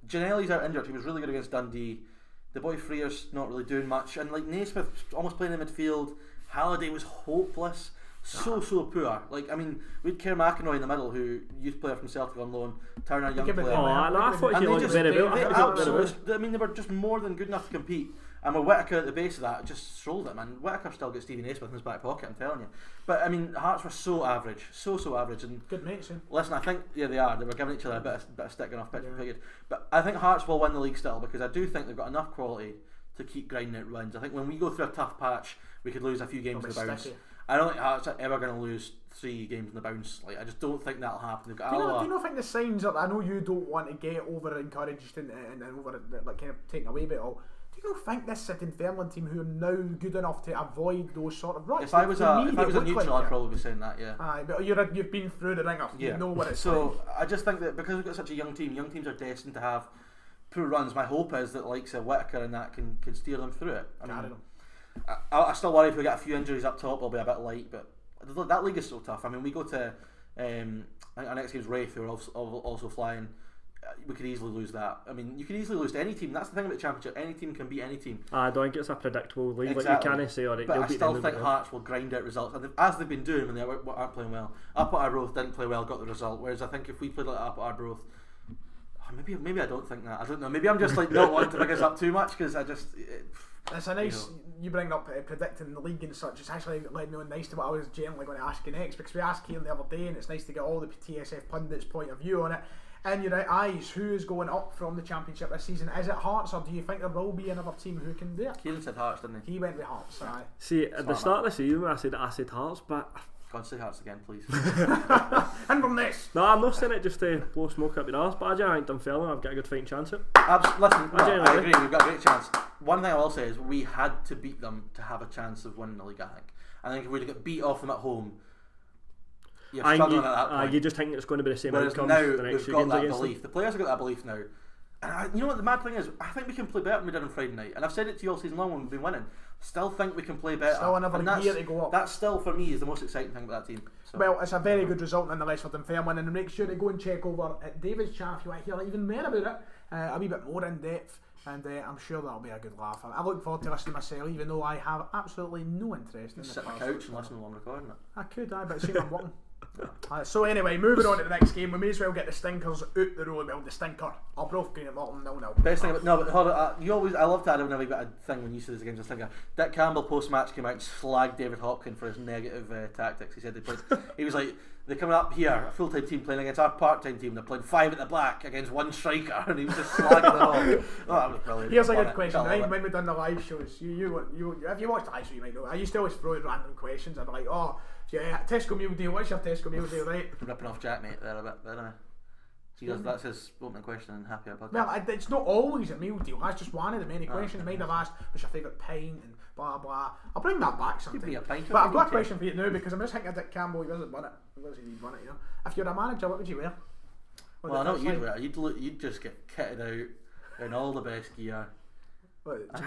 Janelli's out injured. He was really good against Dundee. The boy Freer's not really doing much, and Naismith almost playing in midfield. Halliday was hopeless. So poor. I mean, we had Kerr McInroy in the middle, who youth player from Celtic on loan. Turner, young player. I thought he looked very well. I mean, they were just more than good enough to compete. And with Whittaker at the base of that, just strolled him. And Whittaker still got Stevie Naismith in his back pocket, I'm telling you. But I mean, Hearts were so average, so average. And good mates. Listen, I think they are. They were giving each other a bit of stick going off pitch for good. But I think Hearts will win the league still because I do think they've got enough quality to keep grinding out runs. I think when we go through a tough patch, we could lose a few games in the bounce. Sticky. I don't think Hearts are ever going to lose 3 games in the bounce. I just don't think that'll happen. Do you not think the signs are? I know you don't want to get over encouraged and over kind of taken away with it all. Do you not think this Dunfermline team, who are now good enough to avoid those sort of runs? If I was a neutral, I'd probably be saying that. Yeah. Aye, but you've been through the ringer. Yeah. You know what it's like. I just think that because we've got such a young teams are destined to have poor runs. My hope is that likes of Whittaker and that can steer them through it. I still worry if we get a few injuries up top, we'll be a bit light, but that league is so tough. I mean, we go to our next game's Wraith, who are also flying. We could easily lose that. I mean, you could easily lose to any team. That's the thing about the Championship. Any team can beat any team. I don't think it's a predictable league. Exactly. You can't say, alright, but I still think Hearts will grind out results, and as they've been doing when they aren't playing well. Up at Arbroath didn't play well, got the result. Whereas I think if we played like that up at Arbroath, maybe I don't think that. I don't know. Maybe I'm just not wanting to big us up too much because I just. It's a nice. You bring up predicting the league and such. It's actually led me on nice to what I was generally going to ask you next, because we asked Kieran the other day, and it's nice to get all the TSF pundits' point of view on it. In your eyes, who is going up from the Championship this season? Is it Hearts, or do you think there will be another team who can do it? Kieran said Hearts, didn't he? He went with Hearts. Aye. See, at the start of the season, I said Hearts, but. God, say Hearts again, please. Inverness. No, I'm not saying it just to blow smoke up your arse, but I think Dunfermline have got a good fighting chance at. Listen, I agree, we've got a great chance. One thing I will say is we had to beat them to have a chance of winning the league, I think if we were to get beat off them at home, you're struggling at that point. You just think it's going to be the same outcome. Now we've got that belief. The players have got that belief now. And you know what the mad thing is? I think we can play better than we did on Friday night. And I've said it to you all season long when we've been winning. Still think we can play better. Still another year to go up. That still, for me, is the most exciting thing about that team. So. Well, it's a very good result nonetheless for Dunfermline winning, and make sure to go and check over at David's chat if you want to hear even more about it, a wee bit more in depth, and I'm sure that'll be a good laugh. I look forward to listening myself, even though I have absolutely no interest in the sit on the couch and listen while I'm recording it. I could, but it seems I'm working. So anyway, moving on to the next game, we may as well get the stinkers out the road. Well, the stinker, Arbroath Green at Morton 0-0. Best thing about but hold on, I love to add in a wee bit of thing when you say this game's a stinker. Dick Campbell post match came out and slagged David Hopkin for his negative tactics. He said he was like, they're coming up here, a full time team playing against our part time team. They're playing 5 at the back against 1 striker, and he was just slagging it all. Oh, that was brilliant. Here's a good question. Right? When we done the live shows, you if you watched the live show, you might know. I used to always throw out random questions. I'd be like, oh. Yeah, Tesco meal deal. What's your Tesco meal deal, right? Ripping off Jack, mate, there a bit, anyway. That's his opening question and happy about that. Well, it's not always a meal deal. That's just one of the many questions. Might have asked, what's your favourite pint and blah blah. I'll bring that back sometime. But I've got a question for you now because I'm just thinking of Dick Campbell. He hasn't won it. He won it, you know. If you're a manager, what would you wear? Well, I know what you'd wear. You'd just get kitted out in all the best gear. I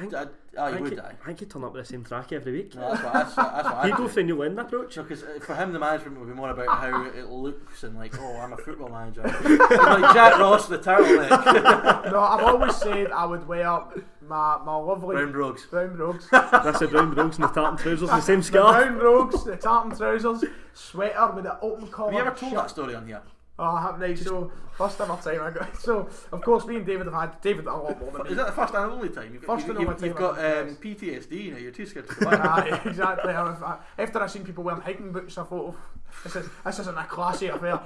think he'd turn up with the same track every week. No, that's what he'd go for a new end approach. Because for him the management would be more about how it looks and like, oh, I'm a football manager. Like Jack Ross the turtleneck. No, I've always said I would wear my lovely brown brogues. That's the brown brogues and the tartan trousers, the same scarf. The brown brogues, the tartan trousers, sweater with the open collar. Have you ever told that story on here? Oh, I have now. So first ever time I got. So of course me and David have had David a lot more than me. Is that the first and only time? You've got PTSD now. You're too scared to go back. Exactly. After I seen people wearing hiking boots, I thought, this isn't a classy affair.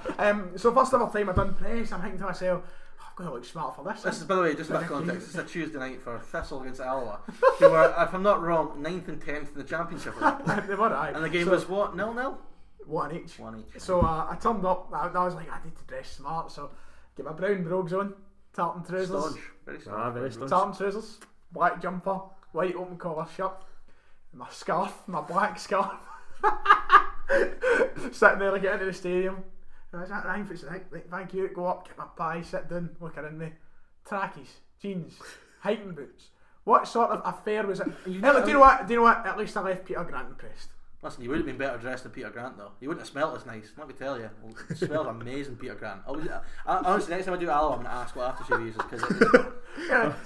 So first ever time I done press, I'm thinking to myself, I'm going to look smart for this. This is, by the way, just a bit of context. This is a Tuesday night for Thistle against Alloa, who were, if I'm not wrong, 9th and 10th in the championship. They were, aye. And the game was what? 0-0. One each. So I turned up. I was like, I need to dress smart. So get my brown brogues on, tartan trousers, staunch, very staunch. Very staunch. Tartan trousers, black jumper, white open collar shirt, my scarf, my black scarf. Sitting there, getting into the stadium. And I was like, Ryan Fitzsimons, thank you. Go up, get my pie, sit down, look around me. Trackies, jeans, hiking boots. What sort of affair was it? Do you know what? At least I left Peter Grant impressed. Listen, you would have been better dressed than Peter Grant though. You wouldn't have smelled as nice, let me tell you. It smelled amazing, Peter Grant. Honestly, next time I do Alloa, I'm going to ask what aftershave he uses because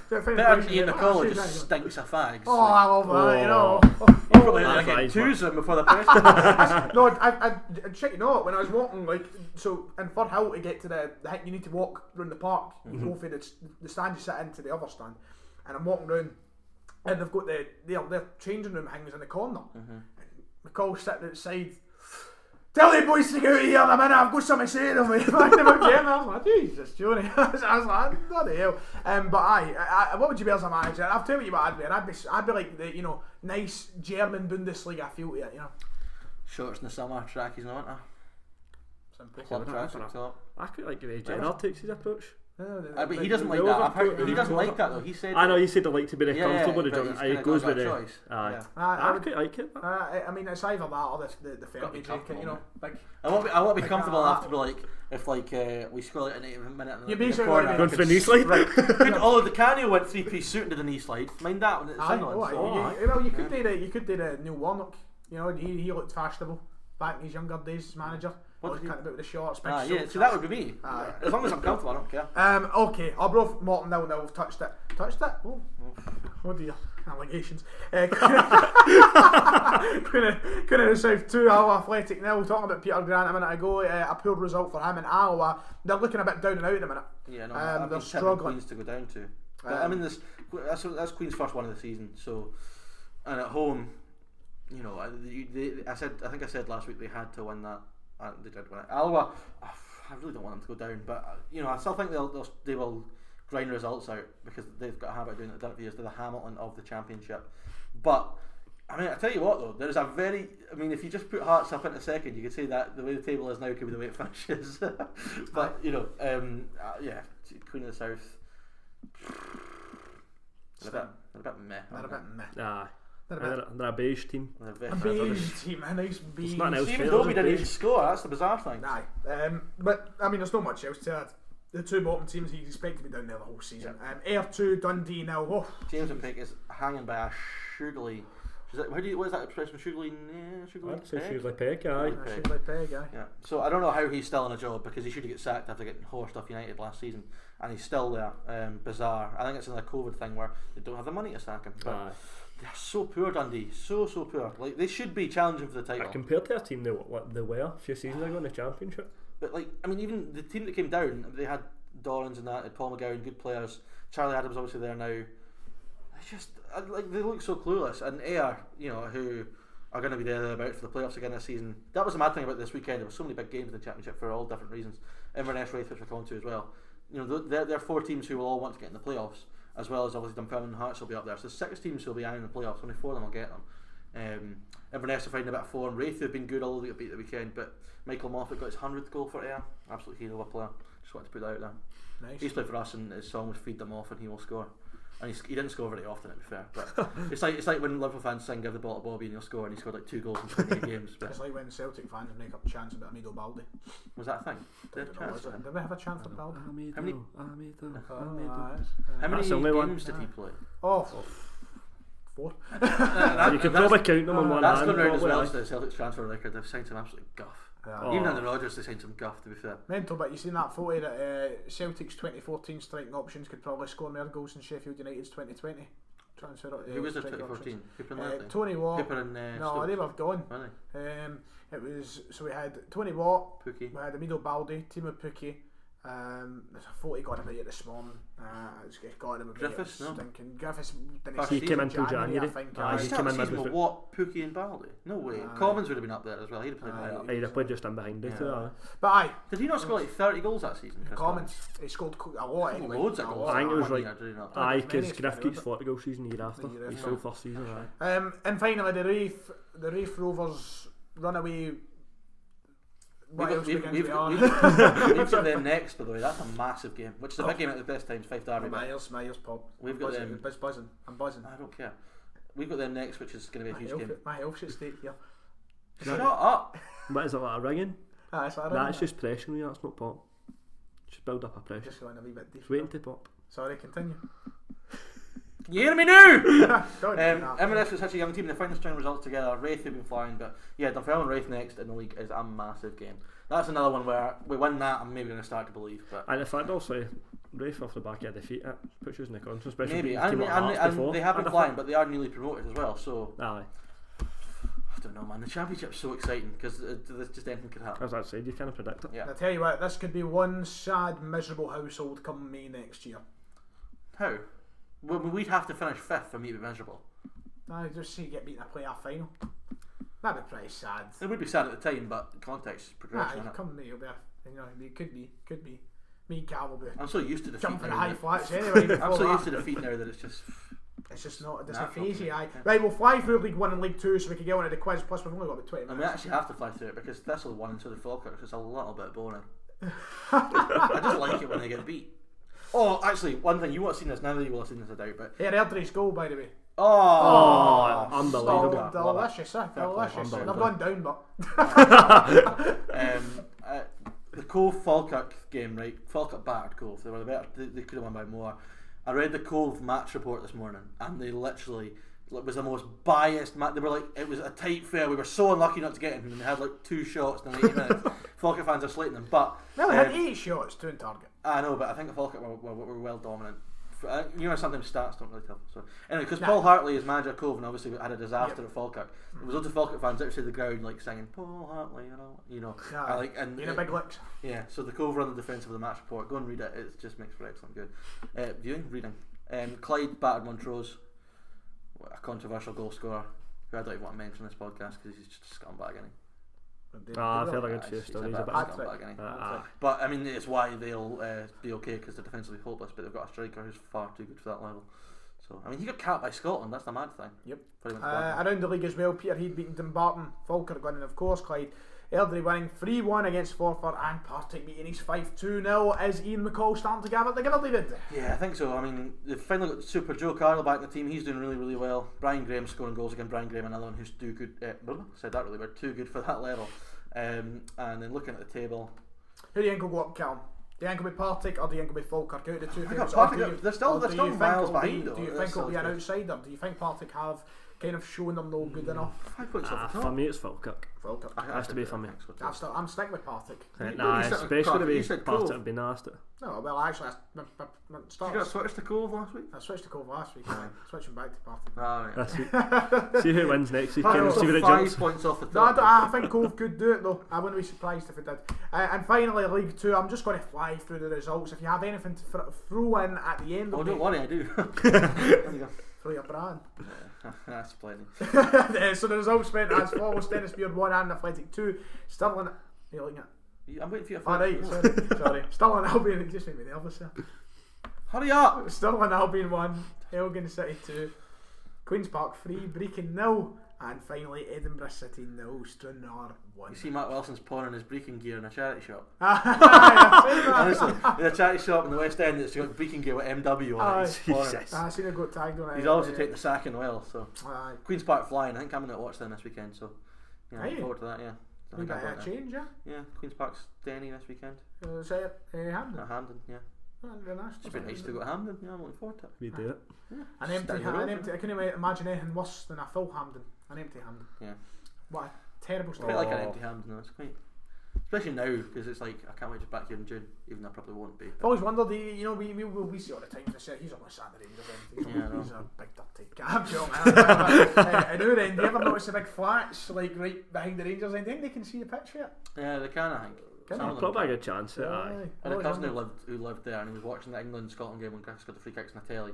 better than Ian McCall who just stinks of fags. Oh, like, I love that, you know. You probably had to get 2s of them before the press. No, I check, you know, when I was walking, like, so in Fir Hill to get to the you need to walk around the park. You go for the stand you sit into the other stand, and I'm walking round, and they've got their changing room things in the corner. McCall's sitting outside. Tell the boys to go out here in a minute. I've got something to say to me. I was like, Jesus, Johnny. I was like, bloody hell. But aye, what would you be as a manager? I'll tell you what I'd wear. I'd be like the nice German Bundesliga feel to it, Shorts in the summer, trackies not, Simple. Club tracks up top. I quite like the way Gerrard takes his approach. But he doesn't like that. I've heard, he doesn't like that though. He said. I know. He said they like to be comfortable. It goes with the choice. Aye. I quite like it. I mean, it's either that or the fairly jacket. Big. I want to be comfortable enough to be like, if we score like a minute in the corner, going for the knee slide. Although the Canio went 3-piece suit into the knee slide. Mind that when it's well, you could do the Neil Warnock. He looked fashionable back in his younger days as manager. Kind of bit with the shorts, big so that would be me. As long as I'm comfortable, I don't care. Okay, Arbroath Morton 0-0. Touched it. Oh dear. Allegations. Queen of the South 2, Alloa Athletic 0. Talking about Peter Grant a minute ago, a poor result for him in Alloa. They're looking a bit down and out at the minute. Yeah, no, they're struggling. Queens to go down to. But, I mean, that's Queen's first one of the season. So, and at home, I think I said last week they had to win that. They did win it. Alloa, I really don't want them to go down, but I still think they will grind results out because they've got a habit of doing it. They've done it for years. They're the Hamilton of the Championship. But I mean, I tell you what though, there's a if you just put Hearts up into second, you could say that the way the table is now could be the way it finishes. But Queen of the South, they're a bit meh. They're a beige team. A beige team, a nice beige. Even though we didn't even score, that's the bizarre thing. But I mean, there's not much else to add. The two bottom teams he's expected to be down there the whole season. Ayr 2, Dundee 0. Oh. James and Pick is hanging by a sugarly. What is that expression? Sugarly peg, aye. Sugarly peg, aye. Yeah. So I don't know how he's still in a job, because he should have got sacked after getting horsed off United last season, and he's still there. Bizarre. I think it's another COVID thing where they don't have the money to sack him. But they're so poor, Dundee. So poor. Like, they should be challenging for the title. Compared to a team they were a few seasons ago in the Championship. But like, I mean, even the team that came down, they had Dorrans and that, Paul McGowan, good players. Charlie Adams obviously there now. Just like, they look so clueless, and Ayr, who are going to be there about for the playoffs again this season. That was the mad thing about this weekend. There were so many big games in the Championship for all different reasons. Inverness, Wraith, which we're coming to as well. They're 4 teams who will all want to get in the playoffs, as well as obviously Dunfermline and Hearts will be up there. So 6 teams who will be eyeing the playoffs. Only 4 of them will get them. Inverness are finding a bit of form. Wraith have been good, although they got beat the weekend. But Michael Moffat got his 100th goal for Ayr. Absolute hero of a player. Just wanted to put that out there. Nice. He's played for us, and his song was "Feed Them Off," and he will score. And he didn't score very often, to be fair. But it's like when Liverpool fans sing "Give the Ball to Bobby" and he'll score, and he scored like 2 goals in 28 games. But it's like when Celtic fans make up chants about Amido Baldi. Was that a thing? Did we have a chant for Baldi? How many games did he play? 4. You could probably count them on one hand. That's gone round as well as the Celtic's transfer record. They've signed some absolute guff. Even under Rodgers, they signed some guff, to be fair. Mental, but you seen that photo that Celtic's 2014 striking options could probably score more goals than Sheffield United's 2020 transfer. Who was their 2014? Cooper and Tony Watt. Cooper and no, they were gone. Really? It was, so we had Tony Watt, Pookie. we had Amido Baldi, Timo Pukki. There's a photo got about it this morning. It's got him about Griffiths, no? Griffiths didn't He came in till January. I think. He came in midway through. What, Pookie and Baldi? No way. Commons would have been up there as well. He'd have played high up. He'd have played just in behind it too. But aye. Did he not score like 30 goals that season? Commons. He scored a lot. Anyway. Loads of goals. I think it was like, aye, because Griff keeps 40 goal season the year after. His full first season. And finally, the Wraith Rovers runaway. We've got them next, by the way. That's a massive game, which is a big game at the best times. 5 Derby. Miles pop. We've got them. Buzzing. I'm buzzing. I don't care. We've got them next, which is going to be a huge game. My health's at stake here. Shut up. What is it, like a ringing? That's just pressure, that's not pop. Just build up a pressure. Just going a wee bit deep. Waiting to pop. Sorry, continue. Can you hear me now? Inverness was such a young team. They finally string results together. Wraith have been flying, but yeah, Dunfermline and Wraith next in the league is a massive game. That's another one where we win that, I'm maybe going to start to believe. But and the fact also, Wraith off the back of a defeat, it puts us in the conference, especially maybe. And they have been flying, but they are newly promoted as well. So aye. I don't know, man. The Championship's so exciting because just anything could happen. As I said, you can't predict it. Yeah. I tell you what, this could be one sad, miserable household come May next year. How? Well, we'd have to finish 5th for me to be miserable. I just see you get beaten in a playoff final. That'd be pretty sad. It would be sad at the time, but context is progression. Come May, it'll be it could be. Me and Cal will be. I'm so used to defeat. Jumping high flats anyway. I'm so used to defeat now that it's just. It's just not. It doesn't phase you. Right, we'll fly through League 1 and League 2 so we can get on to the quiz. Plus, we've only got about 20 minutes. And we actually have to fly through it because Thistle won and so did Falkirk. So it's a little bit boring. I just like it when they get beat. Oh, actually, one thing you won't have seen this. None of you will have seen this, I doubt. But yeah, Airdrie's goal, by the way. Oh, unbelievable! Delicious. They've gone down, but the Cove Falkirk game, right? Falkirk battered Cove. They were the better. They could have won by more. I read the Cove match report this morning, and they literally it was the most biased match. They were like, it was a tight fair. We were so unlucky not to get him, and they had like 2 shots in 80 minutes. Falkirk fans are slating them, but they had 8 shots, 2 in target. I know, but I think the Falkirk were well dominant. Sometimes stats don't really tell. So anyway, because Paul Hartley is manager of Cove and obviously had a disaster at Falkirk. There was loads of Falkirk fans outside the ground like singing Paul Hartley, and big licks. Yeah, so the Cove run the defence of the match report. Go and read it. It just makes for excellent reading. Clyde battered Montrose, a controversial goal scorer who I don't even want to mention this podcast because he's just a scumbag, isn't he? I've heard a good few stories about it. But I mean, it's why they'll be okay because they're defensively hopeless, but they've got a striker who's far too good for that level. So I mean, he got capped by Scotland. That's the mad thing. Yep. Around the league as well, Peterhead beating Dumbarton, Falkirk winning, of course. Clyde Airdrie winning 3-1 against Forfar, and Partick beating East 5-2-0. Is Ian McCall starting to gather together, David? Yeah, I think so. I mean, they've finally got Super Joe Carroll back in the team. He's doing really, really well. Brian Graham scoring goals again. Brian Graham, another one who's too good. Said that really weird. Too good for that level. And then looking at the table, who do you think will go up, Callum? Do you think it'll be Partick or do you think it'll be Falkirk? Out of the two I got favourites, Partick, or do you- they're still or do you think miles it'll behind, be- though. Do you That's think it'll be an still outsider? Do you think Partick have kind of shown they're no good enough? 5 points off the For top. me, it's Falkirk. Falkirk. Has to be for me. I'm sticking with Partick. Nah, you said especially Cove, the you way said Partick Cove. have been nasty. No, well, actually, Did you get switched to Cove last week? I switched to Cove last week. Switching back to Partick. Right. That's it. See who wins next weekend. Well, See where it 5 jumps. points off the No, top. I think Cove could do it though. I wouldn't be surprised if it did. And finally, League 2. I'm just going to fly through the results. If you have anything to throw in at the end Oh, of don't it, worry, I do. There you go. throw your brand. That's plenty. So the results went as follows: Dennisbeard 1 and Athletic 2. Stirling. You're looking at. I'm waiting for you to Alright, sorry. Stirling Albion. It just made me nervous there. Hurry up! Stirling Albion 1, Elgin City 2, Queen's Park 3, Brecon 0, and finally Edinburgh City 0, Stranraer 1. You see Matt Wilson's pawning his Brecon gear in a charity shop. Honestly, Honestly, in a charity shop in the West End that's got Brecon gear with MW on it. He's pawning it. Jesus. I seen it got tagged on it. He's obviously taking the sack in well, so. Aye. Queen's Park flying, I think I'm going to watch them this weekend, so. Yeah, Are looking you? forward to that, yeah. I We think I'll got go a there. change, yeah? Yeah, Queen's Park's Denny this weekend. Say it, Hampden. At Hampden, yeah. Very nice. It's been nice to go to Hampden, yeah, I'm looking forward to it. We do it. An empty, Down the road, an empty. I couldn't imagine anything worse than a full Hampden. An empty Hampden. Yeah. What a terrible It's story. quite like an empty Hampden though, it's quite. Especially now, because it's like, I can't wait to be back here in June, even though I probably won't be. I've always wondered, we see all the time, he's on the Saturday, Yeah, he's a big dirty cab job, man. At our end, do you ever notice the big flats, like right behind the Rangers end? Do you think they can see the pitch yet? Yeah, they can, I think. Can Some they? of them Probably a can. good chance. Aye. I had a Always cousin wondered. who lived there, and he was watching the England-Scotland game when Griffiths got the free kicks on the telly,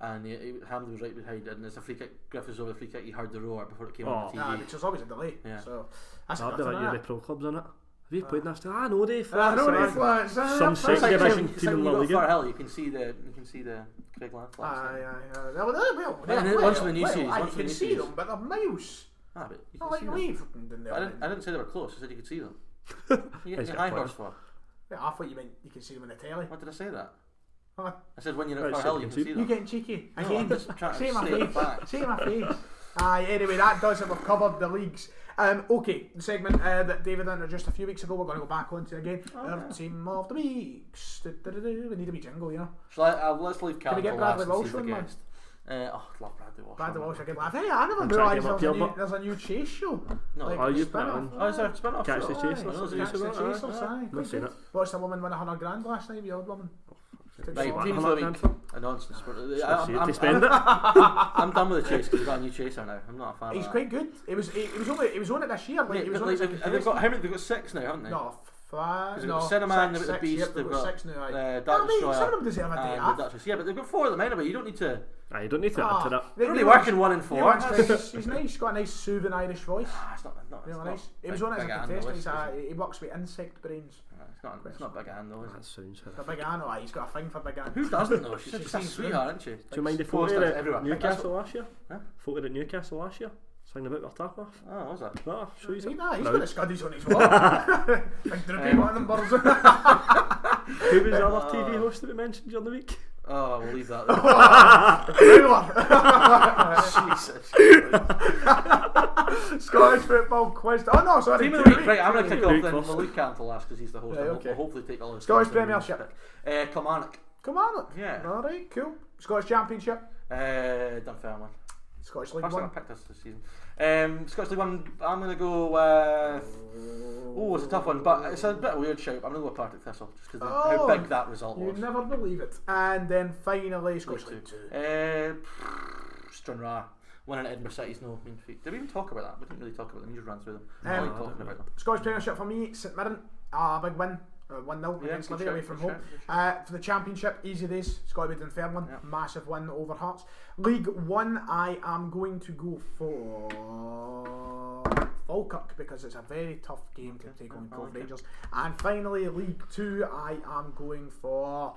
and Hampden was right behind it, and as a free kick, Griffiths was over the free kick, he heard the roar before it came on the Nah, TV. which there's always a delay, Yeah. so that's That'd nothing, be like innit? your pro clubs on it. Have you played in this? Ah, no, they I flats. know aye. the flats, Some It's second like, division it's team like in when La you go to Liga. Firhill, you can see the Craigland flats. Well, then once in the new series, you once in can the new see series. them, but they're miles. Ah, but you Not can like see them. leave. I didn't say they were close, I said you could see them. You get Nice your bit high of horse for. Yeah, I thought you meant you can see them in the telly. What did I say that? Oh, I said when you're at Right, so Firhill, you you can can see see you them. getting cheeky No, again? I'm just trying to Say my state the face. fact. Say my face. Anyway, that does it. We've covered the leagues. Okay, the segment that David introduced a few weeks ago, we're going to go back onto again. Our team of the weeks. We need a wee jingle, you know. Let's leave Can we Callum get for Bradley last and Walsh see the on, man? guest. I love Bradley Walsh. Bradley man. Walsh, a good laugh. Hey, I never I'm trying to realised give up there's a new chase show. No. Like Oh, the you put it spin-off. on. Oh, is there a spin-off? Catch the show? Chasers. I know there's a Catch the spin-off, Chasers, aye. aye. Not seen it. Watched the woman win $100,000 last night, the old woman. Right, What, teams how of the much week. for? A nonsense. To spend it. I'm done with the chase because we've got a new chaser now. I'm not a fan He's of quite good. He was on it this year. Like, that. he was But on like, it and they've got how many? They've got 6 now, haven't they? No, five. They've No, got Cinnamon, they've got the six, Beast, yep, they've got 6 now. the Dark Dark Destroyer, some of them deserve a day and off. the Duchess. Yeah, but they've got 4 of them anyway. You don't need to. Aye, you don't need to add to that. They're only working 1 and 4. He's nice. He's got a nice soothing Irish voice. It's not. Really nice. He was on it as a contestant. He works with insect brains. It's not Big Ann though, is That it? sounds The big Ann, he's got a thing for big Ann. Who doesn't though? She's She's a sweetheart, isn't she? Do you mind the Posters photo everywhere. at Newcastle last year? Huh? Photo at Newcastle last year? Singing about their tap off? Oh, was that? No, show you He's some. got the scuddies on his wall. Big droopy one of them birds. Who was the other TV host that we mentioned during the week? Oh, we'll leave that. Jesus. Scottish football quiz. Oh no, sorry. Team of the week. Right, I'm going to kick off Week then. first. We'll leave Cam to last because he's the host. Right, and okay. We'll hopefully take all his Scottish teams in the Premiership. week. Kilmarnock. Come on. Yeah. Alright, cool. Scottish Championship. Dunfermline. Scottish League First time I One. picked this season. Scottish League One, I'm going to go with... Oh, it's a tough one, but it's a bit of a weird shout. I'm going to go with Partick Thistle, just because how big that result You was. never believe it. And then finally, Scottish League Two. Stranraer. Winning at Edinburgh City's no mean feat. Did we even talk about that? We didn't really talk about them, we just ran through them. I like talking about them. Scottish Premiership for me, St Mirren. Big win. 1-0 against good Livy away shout, from good home. shout. For the Championship, easy days. It's got to be Dunfermline. Yeah. Massive win over Hearts. League 1, I am going to go for Falkirk because it's a very tough game to take on Cove Rangers. And finally, League 2, I am going for...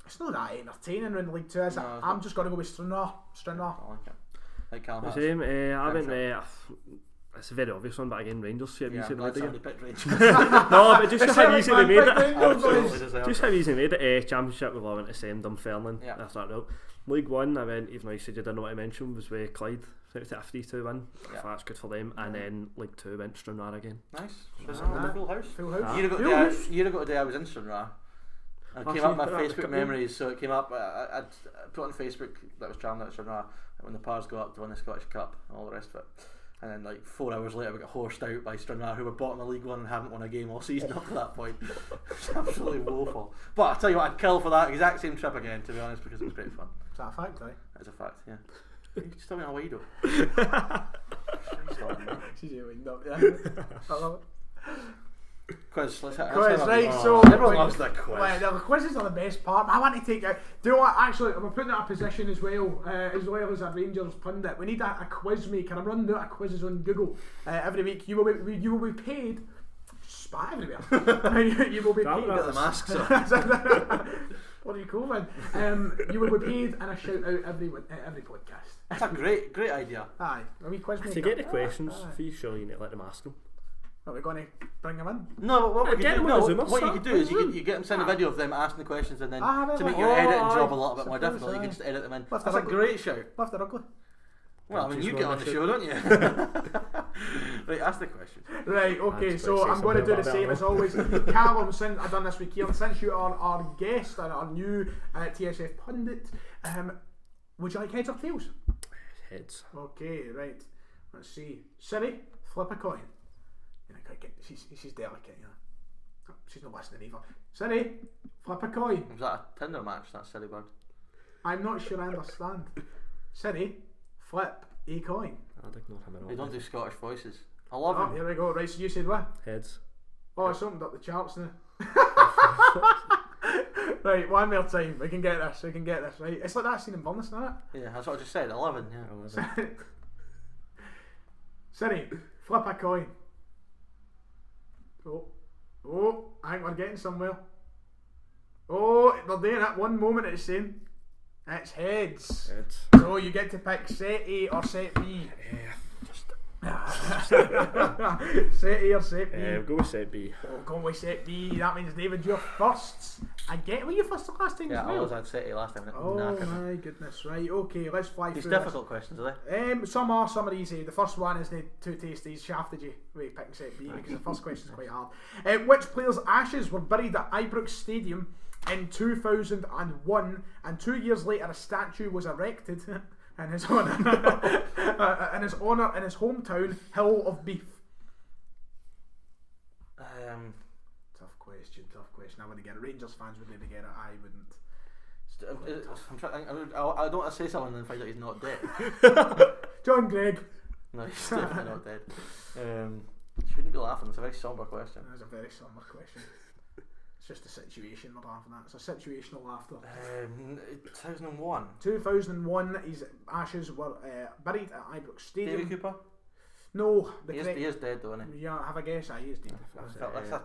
It's not that entertaining in League 2, is it? No, I'm just going to go with Stranraer. Stranraer. I like it. Like Callum The has. same. I went. It's a very obvious one, but again, Rangers see how Yeah, easy I'm they glad made it. somebody picked Rangers. No, but just how easy they made it. Absolutely deserved Just it. how easy they made it. Championship, we've all went to same Dunfermline. Yeah. After that route. League 1, I went, even though you said you didn't know what I mentioned, was with Clyde. It was a 3-2 win. Yeah. So that's good for them. And then League 2 went Stranraer again. Nice. Nice. Full house. Full house. Ah. Year ago Full house. today I was in Stranraer. It came up my Facebook memories, so it came up. I'd put on Facebook that was travelling out to Stranraer when the Pars go up to win the Scottish Cup and all the rest of it. And then like 4 hours later, we got horsed out by Stranraer, who were bottom of League One and haven't won a game all season up to that point. It's absolutely woeful. But I tell you what, I'd kill for that exact same trip again, to be honest, because it was great fun. Is that a fact, right? That's a fact, yeah. You just tell me how you do. She's a wind up, yeah. I love it. Quiz, let's Quiz, right, so everyone loves that quiz. Well, the quizzes are the best part. I want to take it. Do you know what? Actually, we're putting out a position as well as a Rangers pundit. We need a quiz maker. I'm running out of quizzes on Google every week. You will be paid. Spat everywhere. You will be paid. Get the masks on. What do you call it? You will be paid and a shout out every podcast. That's a great idea. Aye, a wee quiz maker. To get the questions for you, surely you need to let them ask them. Are we going to bring them in? No, but what you could do is you get them send a Ah. video of them asking the questions, and then Ah, to make right. your editing Oh, job a little bit more suppose, difficult, you aye. can just edit them in. Left That's a a great shout. Left or ugly? Well, I mean, you get on the show, don't you? Right, ask the question. Right, okay, That's so quite I'm going to do the sensible, same as always. Callum, since I've done this week here, and since you are our guest and our new TSF pundit, would you like heads or tails? Heads. Okay, right. Let's see. Siri, flip a coin. You know, she's delicate, you know. She's not listening either. Siri, flip a coin. Was that a Tinder match, that silly bird? I'm not sure I understand. Siri, flip a coin. I'd ignore him at all. They don't do Scottish voices. I love Oh, them. here we go. Right, so you said what? Heads. Oh, it's opened up the charts now. Right, one more time. We can get this. Right, it's like that scene in Bonus, isn't it? Yeah, that's what I just said. 11, yeah. 11. Siri, flip a coin. Oh, I think we're getting somewhere. Oh, they're doing it. One moment it's saying it's heads. Heads. So you get to pick set A or set B. Set A or set B. Go with set B. Oh, going with set B. That means David, you're first. Were you first the last time Yeah, as I well? was at City last time. Oh my goodness, right, okay, let's fly These through difficult questions, are they? this. Some are easy. The first one is the two tasties. Shafted you with picking set B because the first question is quite hard. Which player's ashes were buried at Ibrox Stadium in 2001, and 2 years later a statue was erected in his honour in his hometown Hill of Beef? Tough question. I wouldn't get it. Rangers fans would maybe get it. I wouldn't. I don't want to say something and then find out he's not dead. John Gregg. No, he's definitely not dead. You shouldn't be laughing. It's a very sombre question. That's a very somber question. It's just a situation we're laughing at. It's a situational laughter. 2001. 2001, his ashes were buried at Ibrox Stadium. Davy Cooper? No, He is dead though, isn't he? Yeah, have a guess. He is dead. That's a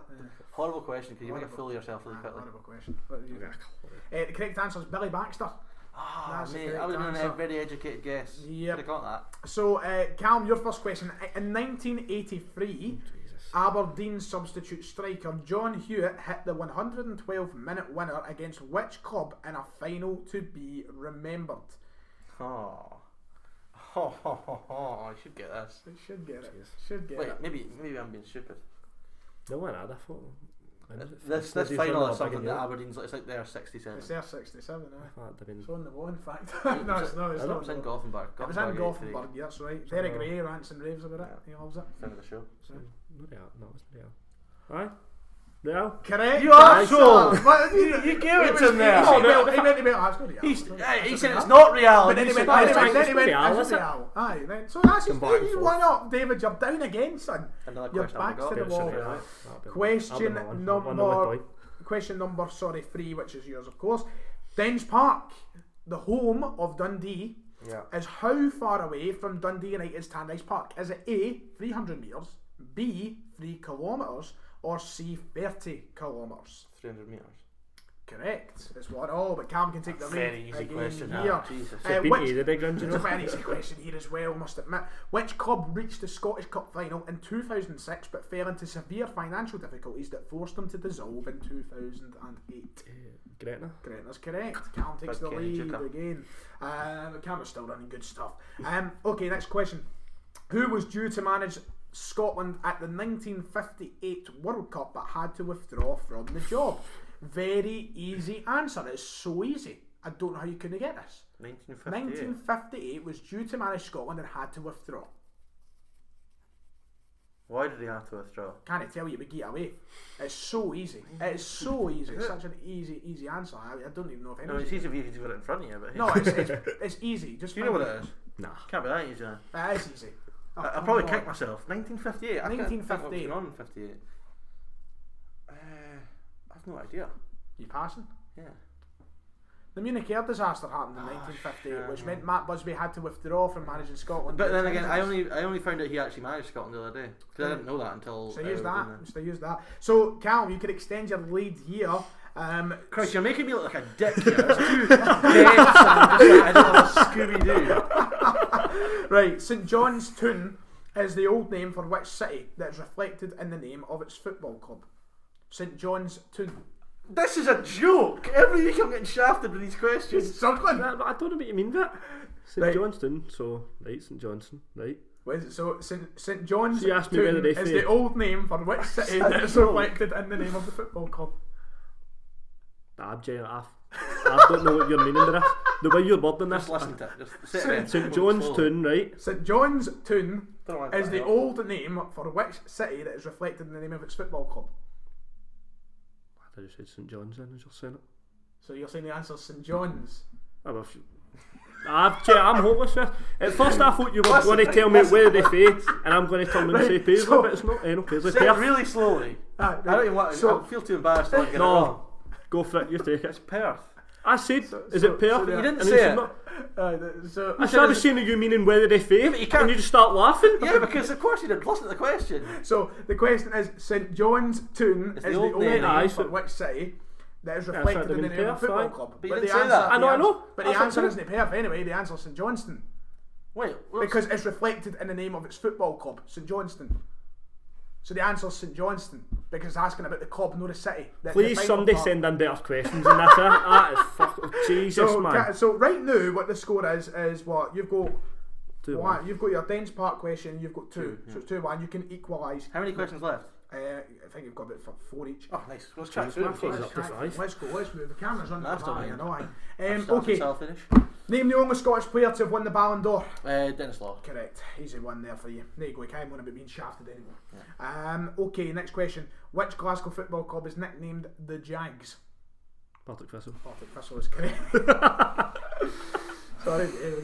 horrible question because you make a fool of yourself really quickly. Horrible question. The correct answer is Billy Baxter. That's the Mate, correct I would have been a answer. very educated guess. Yep. Could have got that. So, Calum, your first question. In 1983, Aberdeen substitute striker John Hewitt hit the 112-minute winner against which club in a final to be remembered? I should get this. They should get it. Wait, maybe I'm being stupid. No one had, I thought. This final is something that Aberdeen's. It's like their 67. It's their 67, It's on the wall, in fact. No, it's not. It was in Gothenburg. It was in Gothenburg, yeah, that's right. Derek Gray rants and raves about it. He loves it. Friend of the show. No, it wasn't Real. Aye? Real? Correct. You asshole! You gave it to him there. He meant to be, it's not Real. He said it's not Real. But then he went, it's Real. Aye, then. So that's just, you won up, David. You're down again, son. Your back's to the wall. Question number 3, which is yours, of course. Dens Park, the home of Dundee, is how far away from Dundee United's Tannadice Park? Is it A, 300 metres, B, 3 kilometres, or C, 30 kilometres? 300 metres. Correct. It's 1-1, but Cam can take the lead. Very easy question here. Jesus. The big runs, It's a very easy question here as well, must admit. Which club reached the Scottish Cup final in 2006 but fell into severe financial difficulties that forced them to dissolve in 2008? Gretna. Gretna's correct. Cam takes the lead again. Cam is still running good stuff. Okay, next question. Who was due to manage Scotland at the 1958 World Cup but had to withdraw from the job? Very easy answer. It's so easy. I don't know how you couldn't get this. 1958. 1958 was due to manage Scotland and had to withdraw. Why did he have to withdraw? Can't I tell you, we get away. It's so easy. It's so easy. It's such an easy answer. I don't even know if anyone. No, it's easy if you got it in front of you. But No, it's easy. Just do you know what it is? Nah. Can't be that easy. It is easy. I probably kicked myself. 1958. 1958. On 58. I've no idea. You passing? Yeah. The Munich air disaster happened in 1958, which meant Matt Busby had to withdraw from managing Scotland. But then again, I only found out he actually managed Scotland the other day because I didn't know that until. So use that. So Callum, you could extend your lead here. Christ, you're making me look like a dick here. There's two deaths and I don't know Scooby Doo. Right, St John's Toon is the old name for which city that is reflected in the name of its football club? St John's Toon. This is a joke. Every week I'm getting shafted with these questions. Circling. I don't know what you mean by that. St Right. Johnston, so right, St Johnson, right. What is it? So St John's So you asked me whether Toon they is fail. the old name for which city that is reflected in the name of the football club? I don't know what you're meaning by this. The way you're wording this. Just listen to it. Just sit it in. St John's Toon, right? St John's Toon Don't want is to the help. old name for which city that is reflected in the name of its football club? I just said St John's then, as you're saying it. So you're saying the answer is St John's? I'm hopeless with. At first I thought you were going to tell me where they fade, and I'm going to tell them to say Paisley, so- but it's not. No, Paisley. Say it really slowly. Ah, I don't even want. so- I feel too embarrassed to get it No, wrong. go for it. You take It's it. Perth. I said, is so- it Perth? so You didn't And say you said it. not. So I started saying you meaning whether they fade, but you can't- and you just start laughing. Yeah, because of course you didn't listen to the question. So the question is, St John's Toon It's is the the old old name. name Aye, for so- which city that is Yeah, reflected so in the they name mean of the football Perth, club. But you didn't say that. I know. But the That's what I'm answer saying. isn't Perth anyway. The answer is St Johnston Wait, because it's reflected in the name of its football club, St Johnston. So the answer is St Johnston because it's asking about the club, not the city. Please, somebody send in better questions than that. That is fucking Jesus, So, man. so right now, what the score is what you've got. 2-1. One, you've got your Dens Park question. You've got two. So it's 2-1. You can equalise. how many questions left? I think you've got about 4 each. Oh, nice. Let's chat Jesus, through my it. phone's Let's up to 5. Let's go. Let's move. The camera's on. That's not I bad. know. Okay. Okay. Name the only Scottish player to have won the Ballon d'Or. Dennis Law. Correct. Easy one there for you. There you go. You can't moan about being shafted anymore. Okay. Next question. Which Glasgow football club is nicknamed the Jags? Partick Thistle. Partick Thistle is correct.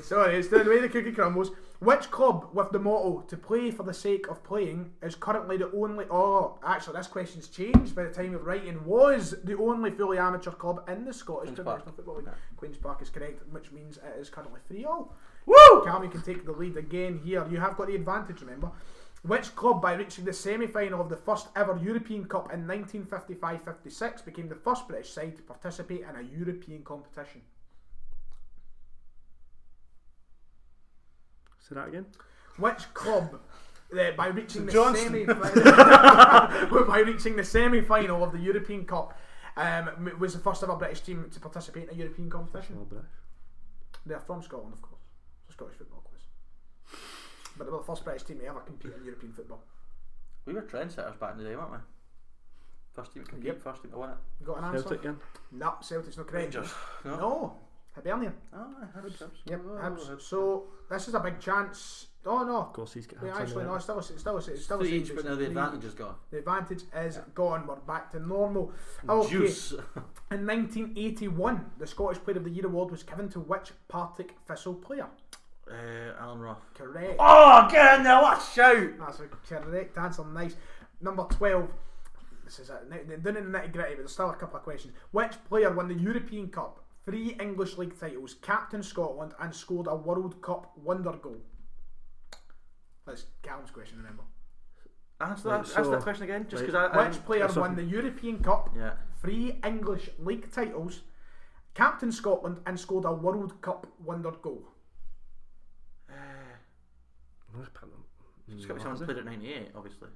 Sorry. It's the way the cookie crumbles. Which club with the motto "to play for the sake of playing" is currently the only? Oh, actually, this question's changed by the time of writing. Was the only fully amateur club in the Scottish Queen's Professional Park. Football League? Yeah. Queen's Park is correct, which means it is currently 3-3. Woo! Cam, you can take the lead again here. You have got the advantage, remember. Which club, by reaching the semi-final of the first ever European Cup in 1955-56, became the first British side to participate in a European competition? Say that again. Which club, by reaching the Johnston. semi-final of the European Cup, was the first ever British team to participate in a European competition? All British. They're from Scotland, of course. It's a Scottish football quiz. But they were the first British team to ever compete in European football. We were trendsetters back in the day, weren't we? First team to compete, Yep. first team to win it. You got an answer? Celtic again. No, Celtic's not correct. Rangers. No. No, Hibernian. Oh, Hibs. Yep, Oh, Hibs. Hibs. So this is a big chance. Oh no. Of course, he's getting. Wait, actually, no. It's still the same. Three each, but now the advantage is gone. The advantage is gone. We're back to normal. Okay. Juice. In 1981, the Scottish Player of the Year award was given to which Partick Thistle player? Alan Roth. Correct. Oh, get in there! What a shout! That's a correct answer. Nice. Number 12. This is it. Done in the nitty gritty, but there's still a couple of questions. Which player won the European Cup, 3 English League titles, captained Scotland, and scored a World Cup wonder goal? That's Callum's question, remember. Ask Right, that so- question again, just right. because I. Which player that's won the European Cup, Yeah. 3 English League titles, captained Scotland, and scored a World Cup wonder goal? It's got to be someone who played at 98, obviously.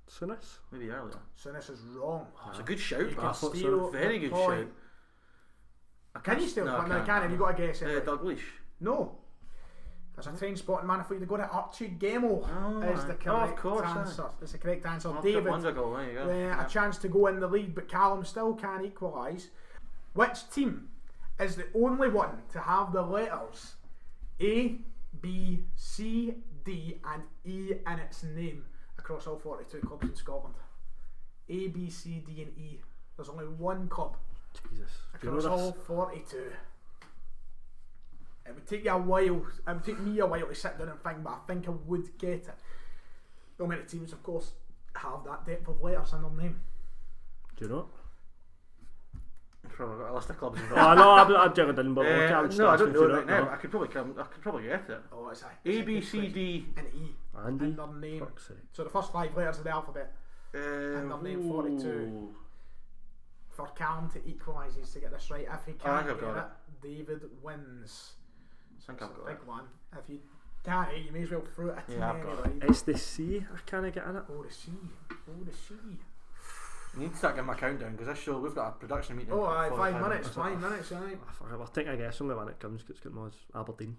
Sinis? Maybe earlier. So this is wrong. Oh, it's a good shout, You but can I thought steal so. Very the good point. shout. I Can you still? No, No, I can't. Have you got a guess? Doug Leash. No. As a train spotting man, I thought you'd go to Archie Gamo is the correct answer. It's the correct answer. David, a chance to go in the lead, but Callum still can equalise. Which team is the only one to have the letters A, B, C, D and E in its name across all 42 clubs in Scotland? A, B, C, D and E. There's only one club across all 42. It would take you a while. It would take me a while to sit down and think, but I think I would get it. Not many teams, of course, have that depth of letters in their name. Do you not? I've probably got a list of clubs. Oh no, I've juggled in, but no, I don't know right now. I could probably get it. Oh, it's A, B, C, D and E in their name. So the first 5 letters of the alphabet in their name. 42. For Callum to equalise, he's to get this right. If he can't get it, David wins. So it's a big one. If you can't, you may as well throw it at him anyway. It's the C. I can't get in it. Oh, the C. Oh, the C. I need to start getting my countdown because this show we've got a production meeting. Oh, 5 minutes. 5 minutes, aye. I'll take a guess only when it comes. It's got more Aberdeen.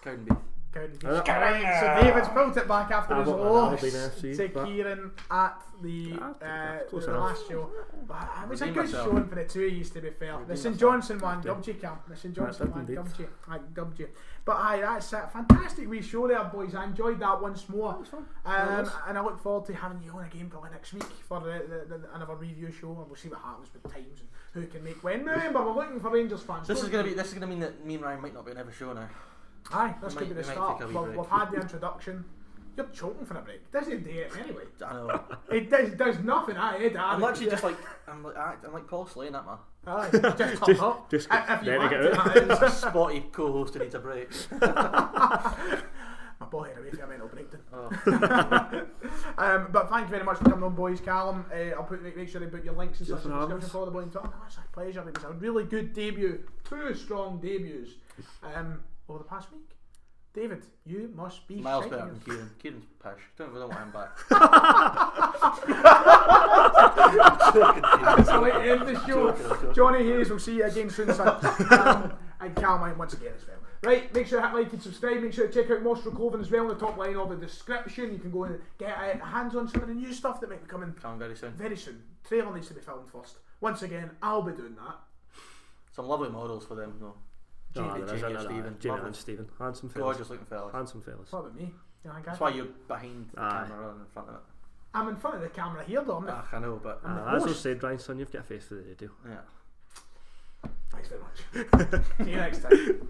Cowdenbeath. Correct. So David's pulled it back after his loss FC, to Kieran at the last show. But it was a good showing for the two of you, to be fair. The St Johnson one, gubbed you, Cam. The St Johnson one, gubbed you. But aye, that's a fantastic wee show there, boys. I enjoyed that once more. And I look forward to having you on again probably next week for another review show, and we'll see what happens with times and who can make when. Remember, we're looking for Rangers fans. This is gonna mean that me and Ryan might not be in every show now. Aye, this could be the start. We've had the introduction. You're choking for a break. Doesn't do it anyway. I know. It does nothing. I'm actually just like I'm like Paul Slane at my. Aye, just turn up. Just if you want to. Spotty co-host who needs a break. My ball head away for a mental breakdown. But thank you very much for coming on, boys. Callum, I'll make sure I put your links and stuff in the description for the boy. No, it's a pleasure. It was a really good debut. 2 strong debuts over the past week. David, you must be miles better than Kieran. Kieran's pish. Don't want him back. That's how we end the show. Johnny Hayes, we'll see you again soon, son. And Callum once again as well. Right, make sure to hit like and subscribe. Make sure to check out Mostro Clothing as well in the top line of the description. You can go and get hands on some of the new stuff that might be coming very soon. Very soon. Trailer needs to be filmed first. Once again, I'll be doing that. Some lovely models for them though. Jamie and Stephen. Handsome fellas. Gorgeous looking fellas. Handsome fellas. What about me? That's why you're behind the camera rather than in front of it. I'm in front of the camera here though. I know, but as I said, Ryan, son, you've got a face for the radio. Yeah. Thanks very much. See you next time.